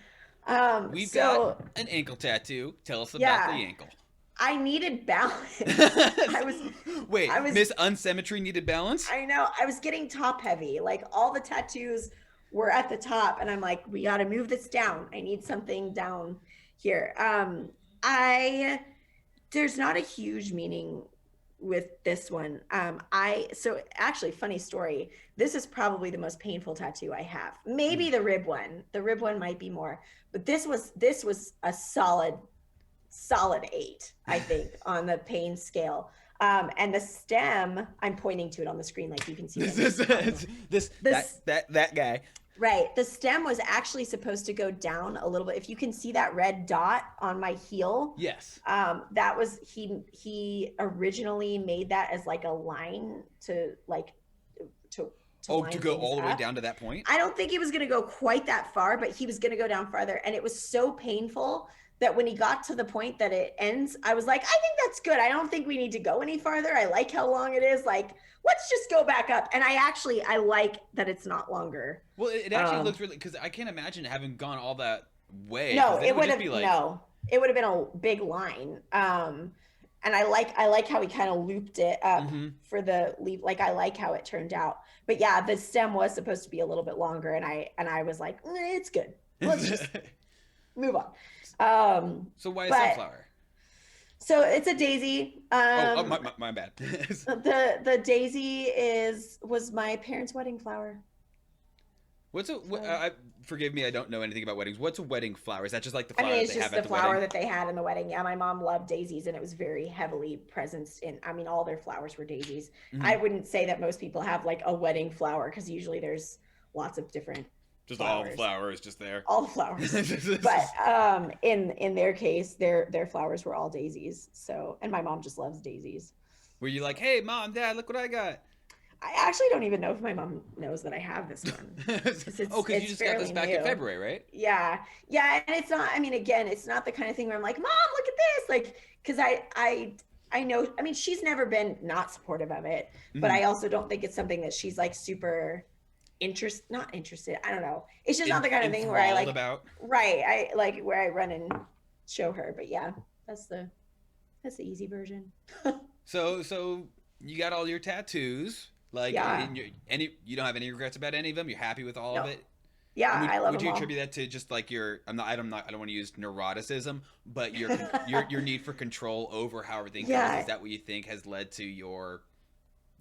We've got So an ankle tattoo. Tell us about yeah, the ankle. I needed balance. I Wait, was, Miss Unsymmetry needed balance? I know, I was getting top heavy. Like all the tattoos were at the top, and I'm like, we got to move this down. I need something down here. I There's not a huge meaning with this one. So actually, funny story. This is probably the most painful tattoo I have. Mm. Maybe the rib one. The rib one might be more, but this was a solid 8, I think, on the pain scale. And the stem, I'm pointing to it on the screen, like you can see This that there's is tons. this This that guy. Right. The stem was actually supposed to go down a little bit. If you can see that red dot on my heel, Yes. that was, he originally made that as like a line to like to Oh, to line go things all the way up. down to that point? I don't think he was going to go quite that far, but he was going to go down farther. And it was so painful that when he got to the point that it ends, I was like, I think that's good. I don't think we need to go any farther. I like how long it is. Like, let's just go back up. And I like that it's not longer. Well, it actually Um, looks really because I can't imagine having gone all that way because no, then it it would would just be have like no. It would have been a big line. And I like how he kind of looped it up mm-hmm. for the leave. Like I like how it turned out. But yeah, the stem was supposed to be a little bit longer, and I was like, it's good. Let's just move on. So why a But sunflower? so it's a daisy. Oh, my bad. The daisy was my parents' wedding flower. What's a So forgive me, I don't know anything about weddings. What's a wedding flower? Is that just like the I mean, flower that it's they have just at the the flower wedding? that they had in the wedding. Yeah, my mom loved daisies, and it was very heavily present in. I mean, all their flowers were daisies. Mm-hmm. I wouldn't say that most people have like a wedding flower, because usually there's lots of different Just all the flowers, flowers just there. all the flowers. But in their case, their flowers were all daisies. So, and my mom just loves daisies. Were you like, hey, mom, dad, look what I got? I actually don't even know if my mom knows that I have this one because Oh, it's because you it's just got this fairly back in new. February, right? Yeah, yeah, and it's not. I mean, again, it's not the kind of thing where I'm like, "Mom, look at this!" Like, because I know. I mean, she's never been not supportive of it, but Mm-hmm. I also don't think it's something that she's like super not interested. I don't know. It's just not the kind of thing where I Enthralled like. about. Right, I like where I run and show her. But yeah, that's the that's the easy version. So you got all your tattoos. Like, Yeah. you don't have any regrets about any of them. You're happy with all of No. it. And Yeah, would I love would them you all. attribute that to just like your I don't want to use neuroticism, but your need for control over how everything goes? Is Yeah, that what you think has led to your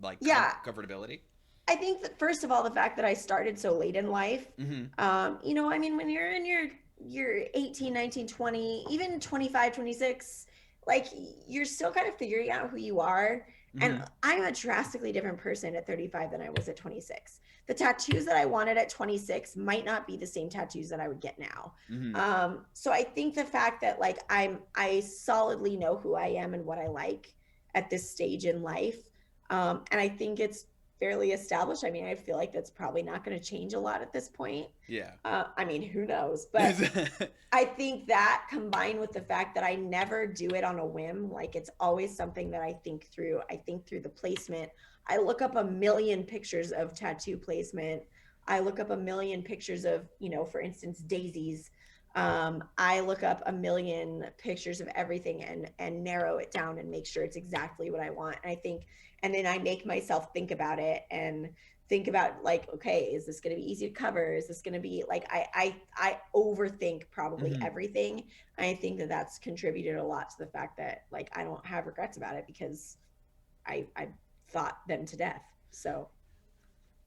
like yeah. comfortability? I think that first of all, the fact that I started so late in life, Mm-hmm. I mean, when you're in your 18, 19, 20, even 25, 26, like you're still kind of figuring out who you are. And Mm-hmm. I'm a drastically different person at 35 than I was at 26. The tattoos that I wanted at 26 might not be the same tattoos that I would get now. Mm-hmm. So I think the fact that like I solidly know who I am and what I like at this stage in life. And I think it's fairly established. I mean, I feel like that's probably not going to change a lot at this point. Yeah. I mean, who knows? But I think that combined with the fact that I never do it on a whim, like it's always something that I think through. I think through the placement. I look up a million pictures of tattoo placement. I look up a million pictures of, for instance, daisies. I look up a million pictures of everything and narrow it down and make sure it's exactly what I want. And I think, and then I make myself think about it and think about like, okay, is this going to be easy to cover? Is this going to be like I overthink probably Mm-hmm. everything. I think that that's contributed a lot to the fact that like I don't have regrets about it because I thought them to death. So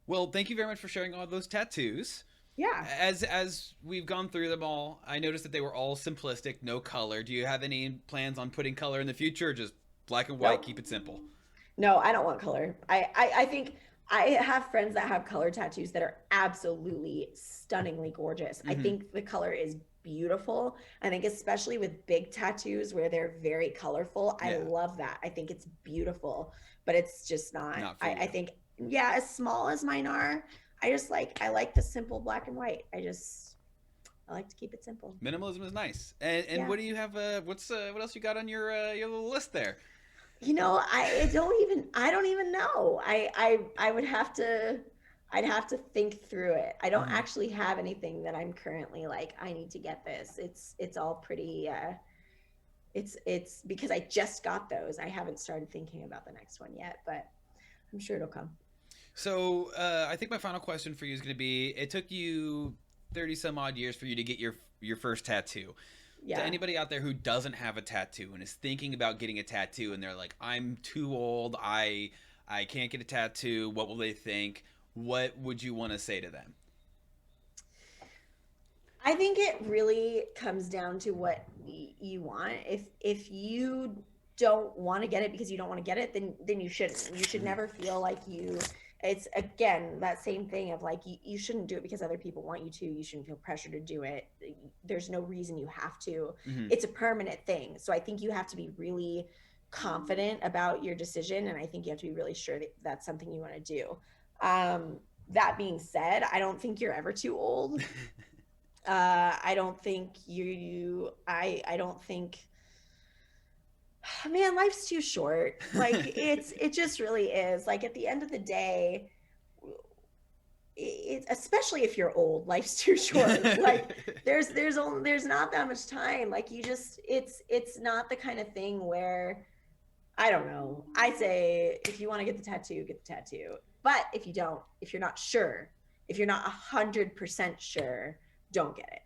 Well, thank you very much for sharing all those tattoos. yeah. As we've gone through them all, I noticed that they were all simplistic, no color. Do you have any plans on putting color in the future, or just black and white, Nope. keep it simple? No, I don't want color. I think I have friends that have color tattoos that are absolutely stunningly gorgeous. I Mm-hmm. think the color is beautiful. I think especially with big tattoos where they're very colorful, I Yeah, love that. I think it's beautiful, but it's just not. not for I you. think yeah, as small as mine are, I like the simple black and white. I like to keep it simple. Minimalism is nice. And Yeah. what do you have? What else you got on your little list there? I don't even know. I would have to I'd have to think through it. I don't Mm-hmm. actually have anything that I'm currently like I need to get this. It's all pretty it's because I just got those. I haven't started thinking about the next one yet, but I'm sure it'll come. So I think my final question for you is going to be: it took you 30 some odd years for you to get your first tattoo. To Yeah. anybody out there who doesn't have a tattoo and is thinking about getting a tattoo, and they're like, I'm too old, I can't get a tattoo, what will they think? What would you want to say to them? I think it really comes down to what you want. If you don't want to get it because you don't want to get it, then you shouldn't. You should Mm-hmm. never feel like you. It's again that same thing of like you shouldn't do it because other people want you to. You shouldn't feel pressure to do it. There's no reason you have to. Mm-hmm. It's a permanent thing. So I think you have to be really confident about your decision, and I think you have to be really sure that that's something you want to do. That being said, I don't think you're ever too old. I don't think I don't think man, life's too short. Like it just really is. Like at the end of the day, it especially if you're old, life's too short. Like there's not that much time. Like you just it's not the kind of thing where I don't know. I say if you want to get the tattoo, get the tattoo. But if you don't, if you're not sure, if you're not 100% sure, don't get it.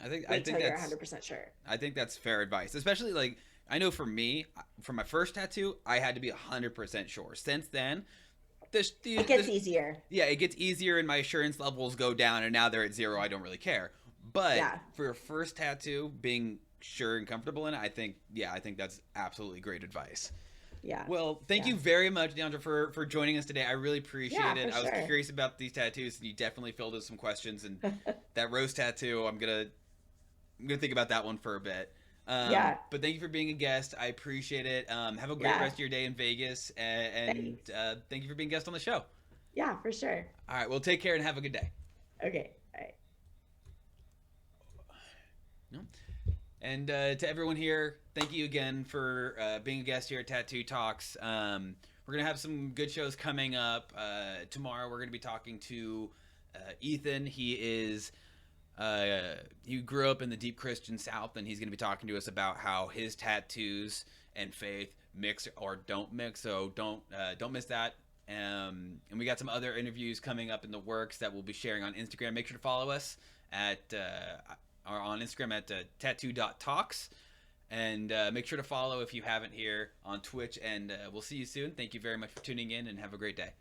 I Wait think till you're that's 100% sure. I think that's fair advice, especially like I know for me, for my first tattoo, I had to be 100% sure. Since then, It gets this easier. yeah, it gets easier and my assurance levels go down, and now they're at zero. I don't really care. But Yeah. for your first tattoo, being sure and comfortable in it, I think that's absolutely great advice. Yeah. Well, thank Yeah. you very much, Deandra, for joining us today. I really appreciate Yeah, it. for I was sure. curious about these tattoos, and you definitely filled in some questions. And that rose tattoo, I'm gonna think about that one for a bit. Yeah. But thank you for being a guest. I appreciate it. Have a great Yeah. rest of your day in Vegas, Thanks. thank you for being a guest on the show. Yeah, for sure. All right, well, take care and have a good day. Okay. All right. And to everyone here, thank you again for being a guest here at Tattoo Talks. We're going to have some good shows coming up. Tomorrow, we're going to be talking to Ethan. He grew up in the deep Christian South, and he's going to be talking to us about how his tattoos and faith mix or don't mix. So don't miss that. And we got some other interviews coming up in the works that we'll be sharing on Instagram. Make sure to follow us at or on Instagram at tattoo.talks. And make sure to follow if you haven't here on Twitch. And we'll see you soon. Thank you very much for tuning in and have a great day.